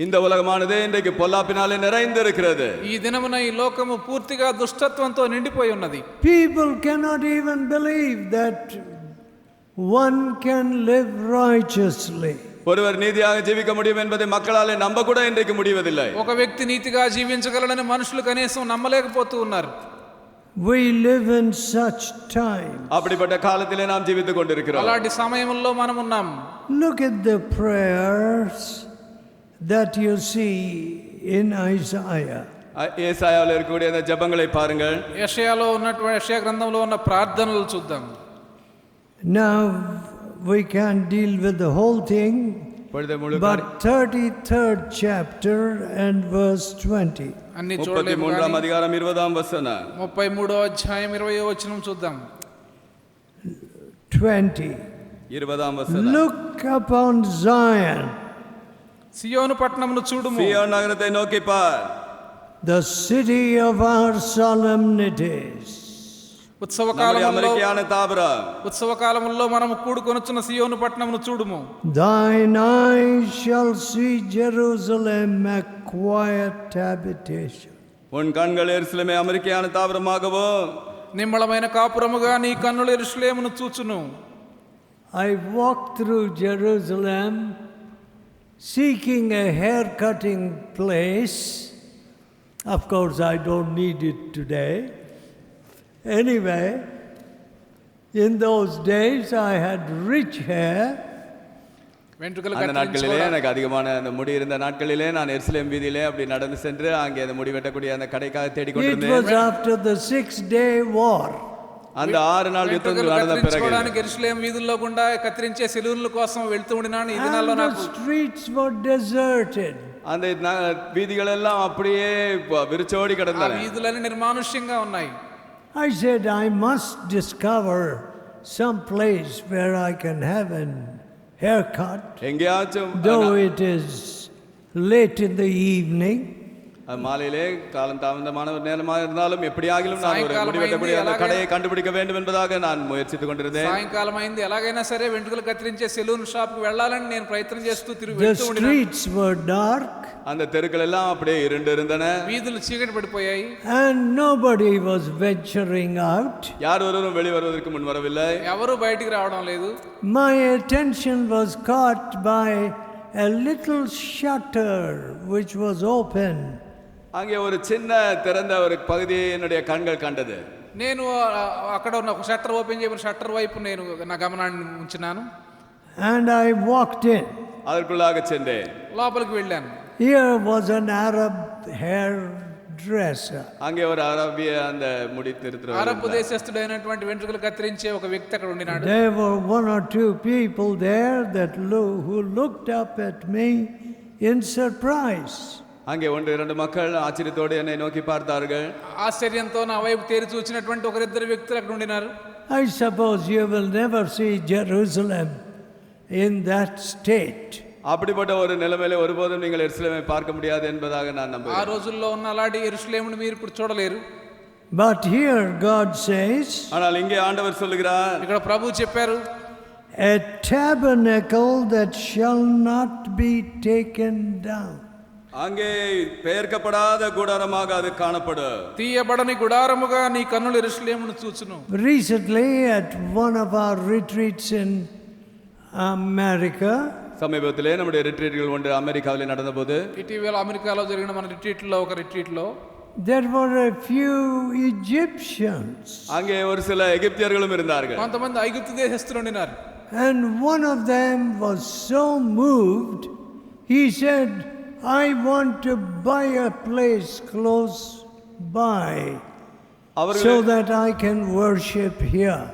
இந்த உலகமானது இன்றைக்கு பொல்லாப்பினாலே நிறைந்திருக்கிறது. ఈ దినమున ఈ లోకము పూర్తిగా దుష్టత్వంతో నిండిపోయి ఉన్నది. People cannot even believe that one can live righteously. ஒருவர் நீதியாக ஜீவிக்க முடியும் என்பதை மக்களாலே நம்ப கூட இன்றைக்கு முடிவதில்லை. ఒక వ్యక్తి నీతిగా జీవించగలడని మనుషులు కనీసం నమ్మలేకపోతూ ఉన్నారు. We live in such time. அப்படிப்பட்ட காலத்திலே நாம் ஜீவித்துக் கொண்டிருக்கிறோம். అలాంటి సమయంలో మనం ఉన్నాం. Look at the prayers that you see in Isaiah. ஏசாயாவில் இருக்கக்கூடிய அந்த ஜெபங்களை பாருங்கள். యెషయాలో ఉన్నటువంటి యెషయా గ్రంథంలో ఉన్న ప్రార్థనలు చూద్దాం. Now we can't deal with the whole thing, but 33rd chapter and verse 20. అన్ని చూడలేము. 33వ అధ్యాయం 20వ వచనం. 33వ అధ్యాయం 20వ వచనం చూద్దాం. 20. 20వ వచనం. Look upon Zion. సియోను పట్టణమును చూడుము. సియోను నగరத்தை నోకి పార్. The city of our solemnities. ఉత్సవకాలములో మనము కూడుకొనుచున్న సియోను పట్టణమును చూడుము. Thine eyes shall see Jerusalem a quiet habitation. உன் கண்கள் எருசலேமை அமைதியான தாவரமாகவும் నిమ్మళమైన కాపురముగా నీ కన్నులు యెరూషలేమును చూచును. I walked through Jerusalem seeking a hair cutting place. Of course I don't need it today. Anyway, in those days I had rich hair. அந்த நாட்களிலே எனக்கு அதிகமான அந்த முடி இருந்த நாட்களிலே நான் எருசலேம் வீதியிலே அப்படி நடந்து சென்று அங்கே அந்த முடி வெட்டக்கூடிய அந்த கடைக்காக தேடிக் கொண்டிருந்தேன். It was after the 6-day war. அந்த 6 நாள் யுத்தம் நடந்த பிறகு ఎరుషలేము వీధుల్లో గుండా కత్తిరించే సెలూన్ల కోసం వెళ్తూ ఉండినాను. ఈ దినాల్లో నాకు streets were deserted. அந்த వీధిகள் எல்லாம் அப்படியே விரிச்சோடி கிடந்தன. ఆ వీధులన్నీ నిర్మానుష్యంగా ఉన్నాయి. I said I must discover some place where I can have an haircut. எங்கேயாச்சும் Though it is late in the evening. மாலையிலே காலம் தாமதமான ஒரு நேரமாக இருந்தாலும் எப்படியாகிலும் நான் ஒரு முடி வெட்டக்கூடிய அந்த கடையை கண்டுபிடிக்க வேண்டும் என்பதாக நான் முயற்சித்துக் கொண்டிருந்தேன். సాయంకాలం అయింది, ఎలాగైనా సరే వెంట్రుకలు కత్తిరించే సెలూన్ షాప్ కు వెళ్ళాలని నేను ప్రయత్నం చేస్తూ The streets were dark. அந்த தெருக்கள் எல்லாம் அப்படியே இருண்டு இருந்தன. వీధులు చీకటి పడిపోయాయి. And nobody was venturing out. யார் ஒருவரும் வெளியே வருவதற்கு முன் வரவில்லை. ఎవరు బయటికి రావడం లేదు. My attention was caught by a little shutter which was open. அங்கே ஒரு சின்ன திறந்த ஒரு பகுதியை என்னுடைய கண்கள் கண்டது. నేను అక్కడ ఉన్న ఒక షట్టర్ ఓపెన్ చేయబడిన షట్టర్ వైపు నేను నా గమనాన్ని ఉంచినాను. And I walked in. அதற்குள்ளாக சென்றேன். లోపలికి వెళ్ళాను. Here was an Arab hairdresser. அங்கே ஒரு அரபிய அந்த முடி திருத்துறவர். అరబ్ దేశస్థుడైనటువంటి వెంట్రుకలు కత్తిరించే ఒక వ్యక్తి అక్కడ ఉండినాడు. There were 1 or 2 people there who looked up at me in surprise. அங்கே 1-2 மக்கள் ஆச்சரியத்தோடு என்னை நோக்கி பார்த்தார்கள். ఆశ్చర్యంతో నా వైపు తేరి చూచినటువంటి ఒకరిద్దరు వ్యక్తులు అక్కడ ఉండినారు. I suppose you will never see Jerusalem in that state. அப்படிப்பட்ட ஒரு நிலைமையில ஒருபோதும் நீங்கள் எருசலேமை பார்க்க முடியாது என்பதாக நான் நம்புகிறேன். ఆ రోజుల్లో ఉన్న అలాంటి యెరూషలేమును మీరు ఇప్పుడు చూడలేరు. But here God says, ஆனால் இங்கே ஆண்டவர் சொல்லுகிறார், ఇక్కడ ప్రభువు చెప్పారు, a tabernacle that shall not be taken down. அங்கே பெயர்க்கப்படாத கூடாரமாக அது காணப்படும். తీయబడని గుడారముగా నీ కన్నులు యెరూషలేమును చూచును. Recently at one of our retreats in America, சமீபத்திலே நம்முடைய ரிட்ரீட்கள் ஒன்று அமெரிக்காவிலே நடந்தபோது, ఇటీవల అమెరికాలో జరిగిన మన రిట్రీట్లో ఒక రిట్రీట్లో there were a few Egyptians. அங்கே ஒரு சில எகிப்தியர்களும் இருந்தார்கள். కొంతమంది ఐగుప్తు దేశస్థులు ఉన్నారు. And one of them was so moved, he said, I want to buy a place close by so that I can worship here.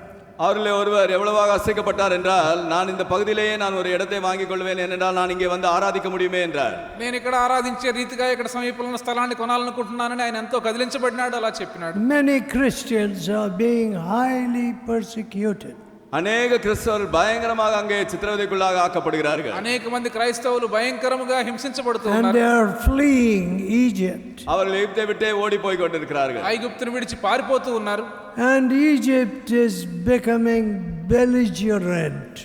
அவர்களே ஒருவர் எவ்வளவாக அசைக்கப்பட்டார் என்றால், நான் இந்த பகுதியிலேயே நான் ஒரு இடத்தை வாங்கிக் கொள்வேன், ஏனென்றால் நான் இங்கே வந்து ஆராதிக்க முடியுமே என்றார். నేను ఇక్కడ ఆరాధించే రీతిగా ఇక్కడ సమీపంలో ఉన్న స్థలాన్ని కొనాలనుకుంటున్నానని ఆయన ఎంతో కదిలించబడినాడు, అలా చెప్పినాడు. Many Christians are being highly persecuted. அநேக கிறிஸ்தவர்கள் பயங்கரமாக அங்கே சித்திரவதைக்குள்ளாக ஆக்கப்படுகிறார்கள். అనేక మంది క్రైస్తవులు భయంకరంగా హింసించబడుతున్నారు. And they are fleeing Egypt. அவர்கள் எகிப்தை விட்டே ஓடி போய் கொண்டிருக்கிறார்கள். ఐగుప్తును విడిచి పారిపోతూ ఉన్నారు. And Egypt is becoming belligerent,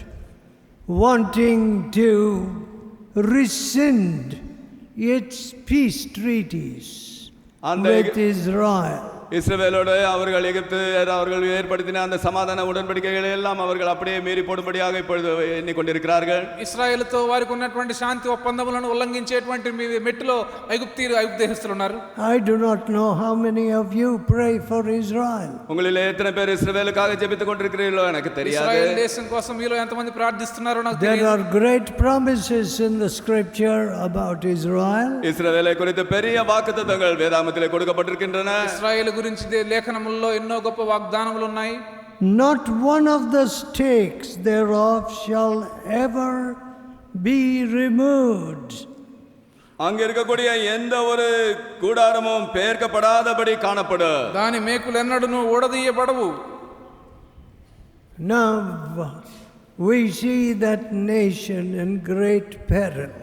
wanting to rescind its peace treaties with Israel. இஸ்ரவேலோடு அவர்கள் அவர்கள் ஏற்படுத்தின அந்த சமாதான உடன்படிக்கைகளை எல்லாம் அவர்கள் அப்படியே மீறி போடும்படியாக இப்பொழுது எண்ணிக்கொண்டிருக்கிறார்கள். ఇశ్రాయేలుతో వారికి ఉన్నటువంటి శాంతి ఒప్పందములను ఉల్లంఘించేటువంటి మెట్టులో ఐగుప్తు దేశస్థులు ఉన్నారు. I do not know how many of you pray for Israel. உங்களிலே எத்தனை பேர் இஸ்ரவேலுக்காக ஜெபித்துக் கொண்டிருக்கிறீர்களோ எனக்கு தெரியாது. ఇశ్రాయేలు దేశం కోసం మీలో ఎంతమంది ప్రార్థిస్తున్నారో నాకు తెలియదు. There are great promises in the scripture about Israel. இஸ்ரவேலை குறித்து பெரிய வாக்குத்தத்தங்கள் வேதாகமத்திலே கொடுக்கப்பட்டிருக்கின்றன. ఇశ్రాయేలు గురించి లేఖనముల్లో ఎన్నో గొప్ప వాగ్దానములు ఉన్నాయి. Not one of the stakes thereof shall ever be removed. அங்க இருக்கக்கூடிய எந்த ஒரு கூடாரமும் பெயர்க்கப்படாதபடி காணப்படும். దాని మేకులు ఎన్నడూను ఊడదీయబడవు. Now we see that nation in great peril.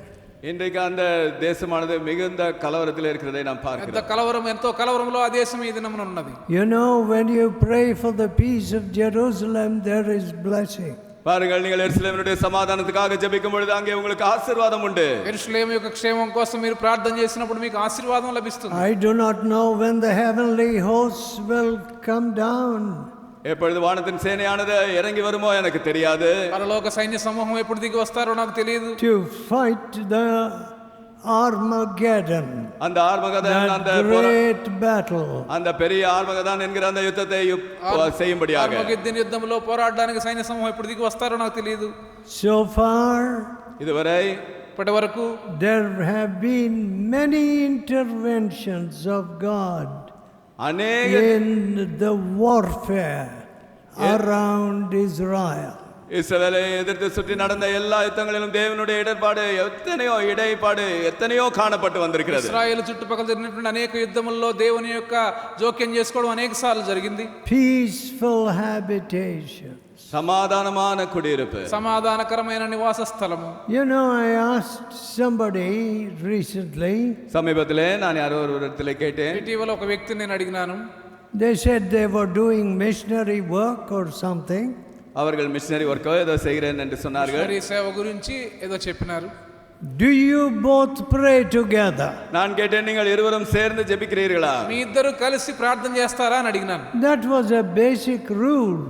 இன்றைக்கு அந்த தேசமானது மிகுந்த கலவரத்தில் இருக்கிறதை நாம் பார்க்கிறோம். ఎంత కలవరం, ఎంతో కలవరంలో ఆ దేశం ఈ దినమున ఉన్నది. You know, when you pray for the peace of Jerusalem, there is blessing. பாருங்கள், நீங்கள் எருசலேமினுடைய சமாதானத்துக்காக ஜெபிக்கும் பொழுது அங்கே உங்களுக்கு ஆசீர்வாதம் உண்டு. యెరూషలేము యొక్క క్షేమం కోసం మీరు ప్రార్థన చేసినప్పుడు మీకు ఆశీర్వాదం లభిస్తుంది. I do not know when the heavenly hosts will come down. எப்பொழுது வானத்தின் சேனையானது இறங்கி வருமோ எனக்கு தெரியாது. పరలోక సైన్య సమూహం ఎప్పుడు దిగి వస్తారో నాకు తెలియదు. To fight the Armageddon, அந்த ஆர்மகதான், அந்த great battle, அந்த பெரிய ஆர்மகதான் என்கிற அந்த யுத்தத்தை செய்யும்படியாக ఆర్మగెద్దెను యుద్ధంలో పోరాడడానికి సైన్య సమూహం ఎప్పుడు దిగి వస్తారో నాకు తెలియదు. So far, இதுவரை ఇప్పటి వరకు there have been many interventions of God in the warfare around Israel. இஸ்ரவேலை எதிர்த்து சுற்றி நடந்த எல்லா யுத்தங்களிலும் தேவனுடைய இடர்பாடு எத்தனையோ காணப்பட்டு வந்திருக்கிறது. ఇశ్రాయేలు చుట్టుపక్కల జరిగినటువంటి అనేక యుద్ధముల్లో దేవుని యొక్క జోక్యం చేసుకోవడం అనేక సార్లు జరిగింది. Peaceful habitation, సమాధానமான కుడిயிருப்பு, సమాధానకరమైన నివాస స్థలము. You know, I asked somebody recently, சமீபத்திலே நான் யாரோ ஒரு இடத்துல கேட்டேன். ఇటీవల ఒక వ్యక్తిని నేను అడిగినాను. they said they were doing missionary work or something. அவர்கள் மிஷனரி ஒர்க்கோ ஏதோ செய்கிறேன் என்று சொன்னார்கள். మిషనరీ సేవ గురించి ఏదో చెప్పినారు. Do you both pray together? நான் கேட்டேன், நீங்கள் இருவரும் சேர்ந்து ஜெபிக்கிறீர்களா? మీ ఇద్దరు కలిసి ప్రార్థన చేస్తారా అని అడిగినాను. That was a basic rule.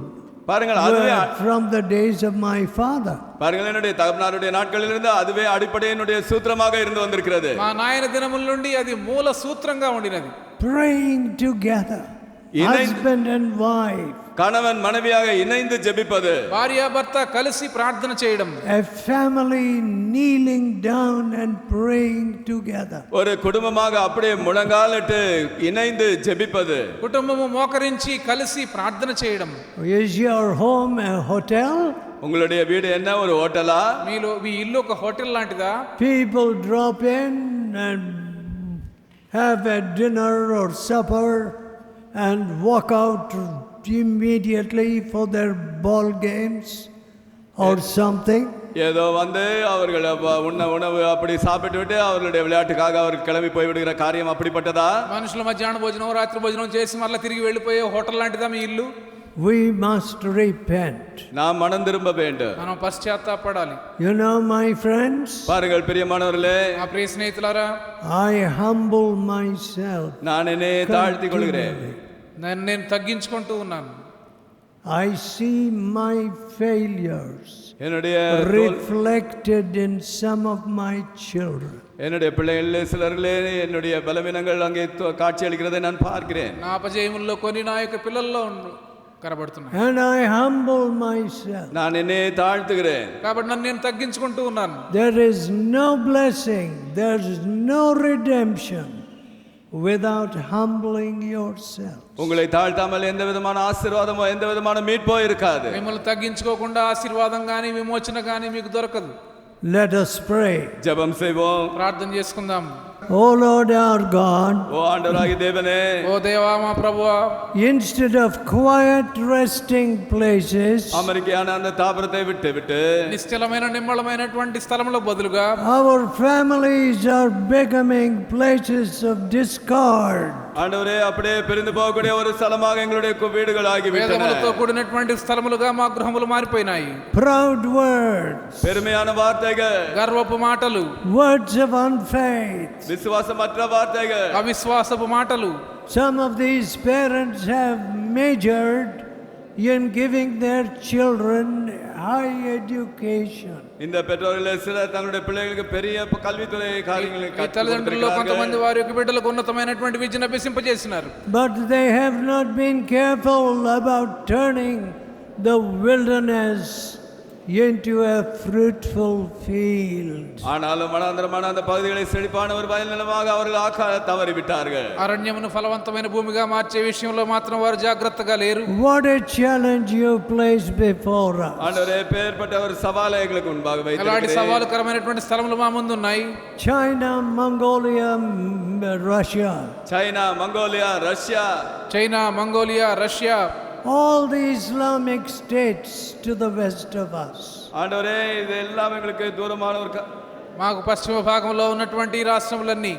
பாருங்கள், அதுவே from the days of my father. பாருங்கள், என்னுடைய தகப்பனாருடைய நாட்களிலிருந்து அதுவே அடிப்படையினுடைய சூத்திரமாக இருந்து வந்திருக்கிறது. మా నాయన దినముల నుండి అది మూల సూత్రంగా ఉండినది. Praying together, husband and wife, கணவன் மனைவியாக இணைந்து ஜெபிப்பது, భార్యాభర్త కలిసి ప్రార్థన చేయడం, a family kneeling down and praying together, ஒரு குடும்பமாக அப்படியே முழங்காலிட்டு இணைந்து ஜெபிப்பது, కుటుంబము మోకరించి కలిసి ప్రార్థన చేయడం. Is your home a hotel? உங்களுடைய வீடு என்ன ஒரு ஹோட்டலா? మీ ఇల్లు ఒక hotel లాంటిదా? People drop in and have a dinner or supper and walk out immediately for their ball games or something. ஏதோ வந்து அவர்கள் உணவு அப்படி சாப்பிட்டு விட்டு அவர்களுடைய விளையாட்டுக்காக அவர்கள் கிளம்பி போய்விடுகிற காரியம் அப்படிப்பட்டதா? మనుషుల మధ్యాహ్న భోజనం రాత్రి భోజనం చేసి మళ్ళీ తిరిగి వెళ్ళిపోయే హోటల్ లాంటిదా మీ ఇల్లు? we must repent. நாம் மனம் திரும்ப வேண்டும். మనం పశ్చాత్తాపడాలి. You know, my friends, பாருங்கள் பிரியமானவர்களே, ఆ ప్రియ స్నేహితులారా, I humble myself. நான் என்னை தாழ்த்திக் கொள்கிறேன். నేను తగ్గించుకుంటూ ఉన్నాను. I see my failures என்னுடைய reflected in some of my children. என்னுடைய பிள்ளைகளிலே சிலர்களே என்னுடைய பலவீனங்கள் அங்கே காட்சி அளிக்கிறதை நான் பார்க்கிறேன். నా అపజయముల్లో కొన్ని నా యొక్క పిల్లల్లో కనబడుతున్నాయి. And I humble myself. நான் என்னை தாழ்த்துகிறேன். కాబట్టి నన్ను నేను తగ్గించుకుంటూ ఉన్నాను. There is no blessing, there is no redemption without humbling yourself. உங்களை தாழ்த்தாமல் எந்த விதமான ஆசீர்வாதமோ எந்த விதமான மீட்போ இருக்காது. మిమ్మల్ని తగ్గించుకోకుండా ఆశీర్వాదం గాని విమోచన గాని మీకు దొరకదు. Let us pray. ஜெபம் செய்வோம். ప్రార్థన చేసుకుందాం. O Lord our God, ఓ ఆండవరాగి దేవనే, ఓ దేవా మా ప్రభువా, instead of quiet resting places, అమెరికాన அந்த தாபரத்தை விட்டு నిశ్చలమైన నిమ్మళమైనటువంటి స్థలములకు బదులుగా our families are becoming places of discord. ஆண்டவரே, அப்படியே பிரிந்து போகக்கூடிய ஒரு స్థలமாக எங்களுடைய வீடுகள் ஆகிவிட்டன. వేదములతో కూడినటువంటి స్థలములుగా మా గృహములు మారిపోయినాయి. Proud words, பெருமையான வார்த்தைகள், గర్వపు మాటలు, words of unfaith. விசுவாசமற்ற வார்த்தைகள், అవిశ్వాసపు మాటలు. Some of these parents have majored in giving their children high education. இந்த பெற்றோர்களே சிலர் தங்களுடைய பிள்ளைகளுக்கு பெரிய கல்வித்துறை காரியங்களை తల్లిదండ్రుల్లో కొంతమంది వారి యొక్క బిడ్డలకు ఉన్నతమైనటువంటి విద్యను అభ్యసింపజేసినారు. But they have not been careful about turning the wilderness into a fruitful field. ஆனாலும் மனாந்தரமான அந்த பகுதிகளை செழிப்பான ஒரு வயல் நிலமாக அவர்கள் ஆக்க தவறிவிட்டார்கள். అరణ్యమును ఫలవంతమైన భూమిగా మార్చే విషయంలో మాత్రం వారు జాగ్రత్తగా లేరు. What a challenge you place before us. ஆண்டவரே, పేర్పட்ட ஒரு సవాலை ఎங்களுக்கு మున్பாக అలాంటి வைத்திருக்கிறீர். సవాలుకరమైనటువంటి స్థలములు మా ముందు ఉన్నాయి. China, Mongolia, Russia. China, Mongolia, Russia, China, Mongolia, Russia, All the Islamic states to the west of us. ஆண்டவரே, இதெல்லாம் எங்களுக்கு தூரமான ஒரு మాకు పశ్చిమ భాగంలో ఉన్నటువంటి రాష్ట్రములన్నీ.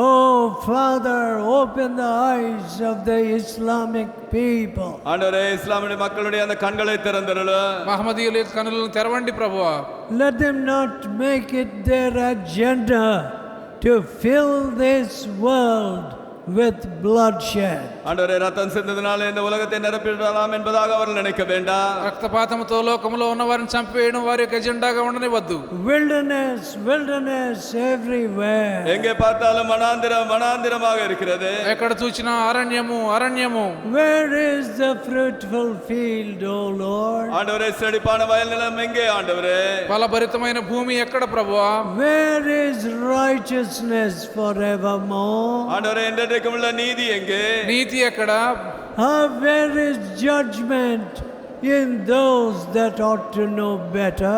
Oh Father, open the eyes of the Islamic people. ஆண்டவரே, இஸ்லாமிய மக்களுடைய அந்த கண்களை திறந்தருளும். మహమ్మదీయుల యొక్క కన్నులను తెరవండి ప్రభువా. Let them not make it their agenda to fill this world with bloodshed. ஆண்டவரே, ரத்தம் சிந்ததினாலே இந்த உலகத்தை நிரப்பிடலாம் என்பதாக அவர்கள் நினைக்க வேண்டாம். రక్తపాతముతో లోకములో ఉన్న వారిని చంపేయడం వారి యొక్క ఎజెండాగా ఉండనివ్వద్దు. Wilderness, wilderness everywhere. எங்கே பார்த்தாலும் மனாந்திரமாக இருக்கிறது. ఎక్కడ చూసినా అరణ్యము, అరణ్యము. Where is the fruitful field, O Lord? ஆண்டவரே, செழிப்பான வயல் நிலம் எங்கே ஆண்டவரே? ఫలభరితమైన భూమి ఎక్కడ ప్రభువా? Where is righteousness forevermore? ஆண்டவரே, என்றென்றைக்கும் உள்ள நீதி எங்கே? నీతి ఎక్కడ? Where is judgment in those that ought to know better?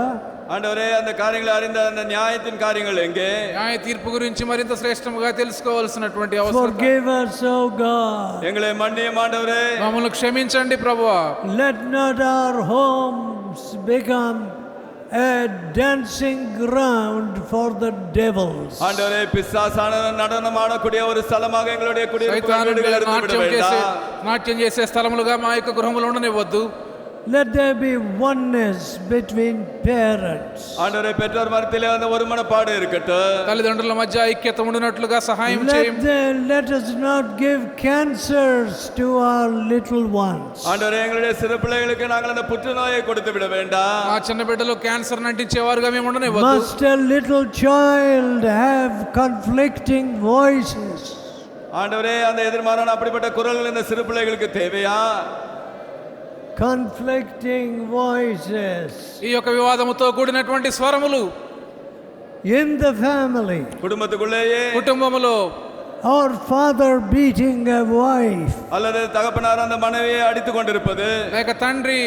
ஆண்டவரே, அந்த காரியங்களை அறிந்த அந்த நியாயத்தின் காரியங்கள் எங்கே? న్యాయ తీర్పు గురించి మరింత శ్రేష్టముగా తెలుసుకోవాల్సినటువంటి అవసరం. Forgive us, O God. எங்களை மன்னியும் ஆண்டவரே. మమ్మల్ని క్షమించండి ప్రభువా. Let not our homes become a dancing ground for the devils. ஆண்டவரே, பிசாசான நடனம் ஆடக்கூடிய ஒரு ஸ்தலமாக எங்களுடைய குடியிருப்பு வீடுகள் இருந்து விட నాట్యం చేసే స్థలములుగా మా యొక్క గృహములు ఉండనివ్వద్దు. Let there be oneness between parents. ஆண்டவரே, பெற்றோர் மத்தியிலே அந்த ஒருமனப்பாடு இருக்கட்டும். తల్లిదండ్రుల మధ్య ఐక్యత ఉండినట్లుగా సహాయం చేయండి. Let us not give cancers to our little ones. ஆண்டவரே, எங்களுடைய சிறு பிள்ளைகளுக்கு நாங்கள் அந்த புற்றுநோயை கொடுத்து விட வேண்டாம். మా చిన్న బిడ్డలు క్యాన్సర్ నటించేవారుగా మేము ఉండనివ్వద్దు. Must a little child have conflicting voices? ஆண்டவரே, அந்த எதிர்மாறான அப்படிப்பட்ட குரல்கள் இந்த சிறு பிள்ளைகளுக்கு தேவையா? Conflicting voices ఈ యొక్క వివాదముతో కూడినటువంటి స్వరములు in the family. குடும்பத்துக்குள்ளேயே, కుటుంబములో Or father beating a wife. அல்லது தகப்பனார் அந்த மனைவியை அடித்துக் கொண்டிருப்பது, లేక తండ్రి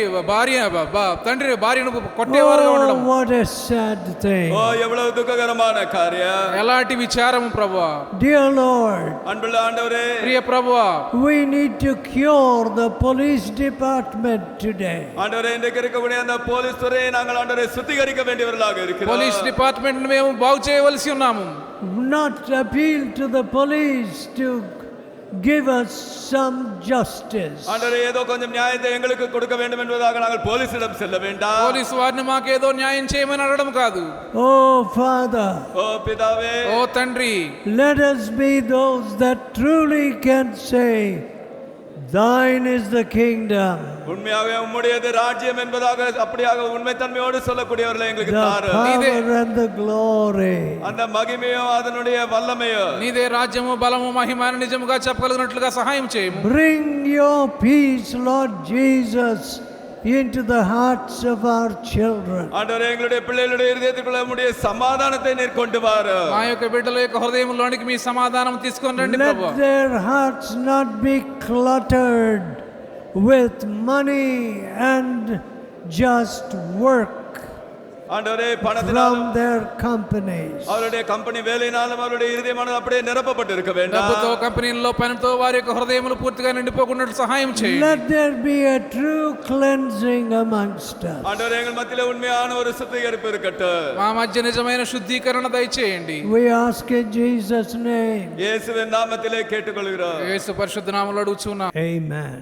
భార్యను కొట్టేవారుగా ఉండడం. Oh, what a sad thing. ஓ, எவ்வளவு துக்ககரமான காரியம். ఎలాంటి విచారము ప్రభువా. Dear Lord, அன்புள்ள ஆண்டவரே, ప్రియ ప్రభువా, we need to cure the police department today. ஆண்டவரே, இன்றைக்கு இருக்கக்கூடிய அந்த போலீஸ் துறையை நாங்கள் ஆண்டவரே சுத்திகரிக்க வேண்டியவர்களாக இருக்கிறோம். పోలీస్ డిపార్ట్మెంట్ మేము బాగు చేయవలసి ఉన్నాము. Not appeal to the police to give us some justice. ஆண்டவரே ஏதோ கொஞ்சம் நியாயத்தை எங்களுக்கு கொடுக்க வேண்டும் என்பதாக நாங்கள் போலீசிடம் செல்ல வேண்டாம். పోలీసు వారిని మాకేదో న్యాయం చేయమని అడగడం కాదు. Oh Father, ఓ పితావే, ఓ తండ్రి, let us be those that truly can say, Thine is the kingdom. உண்மையாகவே உம்முடையது ராஜ்யம் என்பதாக அப்படியாக உண்மை தன்மையோடு சொல்லக்கூடியவர்களை எங்களுக்கு தாரும். The power and the glory. அந்த மகிமையோ அதனுடைய வல்லமையோ నీదే రాజ్యము బలము మహిమ అని నిజముగా చెప్పగలిగినట్లుగా సహాయం చేయము. Bring your peace, Lord Jesus, into the hearts of our children. ஆண்டவரே எங்களுடைய பிள்ளைகளுடைய இதயத்துக்குள்ள உம்முடைய சமாதானத்தை நீர் கொண்டு வாரும். మా యొక్క బిడ్డల యొక్క హృదయంలోనికి మీ సమాధానం తీసుకొని రండి Let ప్రభువా. their hearts not be cluttered with money and just work ஆண்டவரே பணத்தினாலும் from their companies. அவருடைய கம்பெனி வேலையினாலும் அவருடைய இதயமானது அப்படியே நிரப்பப்பட்டு இருக்க வேண்டாம். డబ్బుతో కంపెనీల్లో పనితో వారి యొక్క హృదయములు పూర్తిగా నిండిపోకుండా సహాయం చేయండి. Let there be a true cleansing amongst us. ஆண்டவரே எங்கள் மத்தியிலே உண்மையான ஒரு சுத்திகரிப்பு இருக்கட்டும். మా మధ్య నిజమైన శుద్ధీకరణ దయచేయండి. We ask in Jesus' name. இயேசுவின் நாமத்திலே கேட்டுக்கொள்கிறோம். యేసు పరిశుద్ధ నామములో అడుగుచున్నాం. Amen.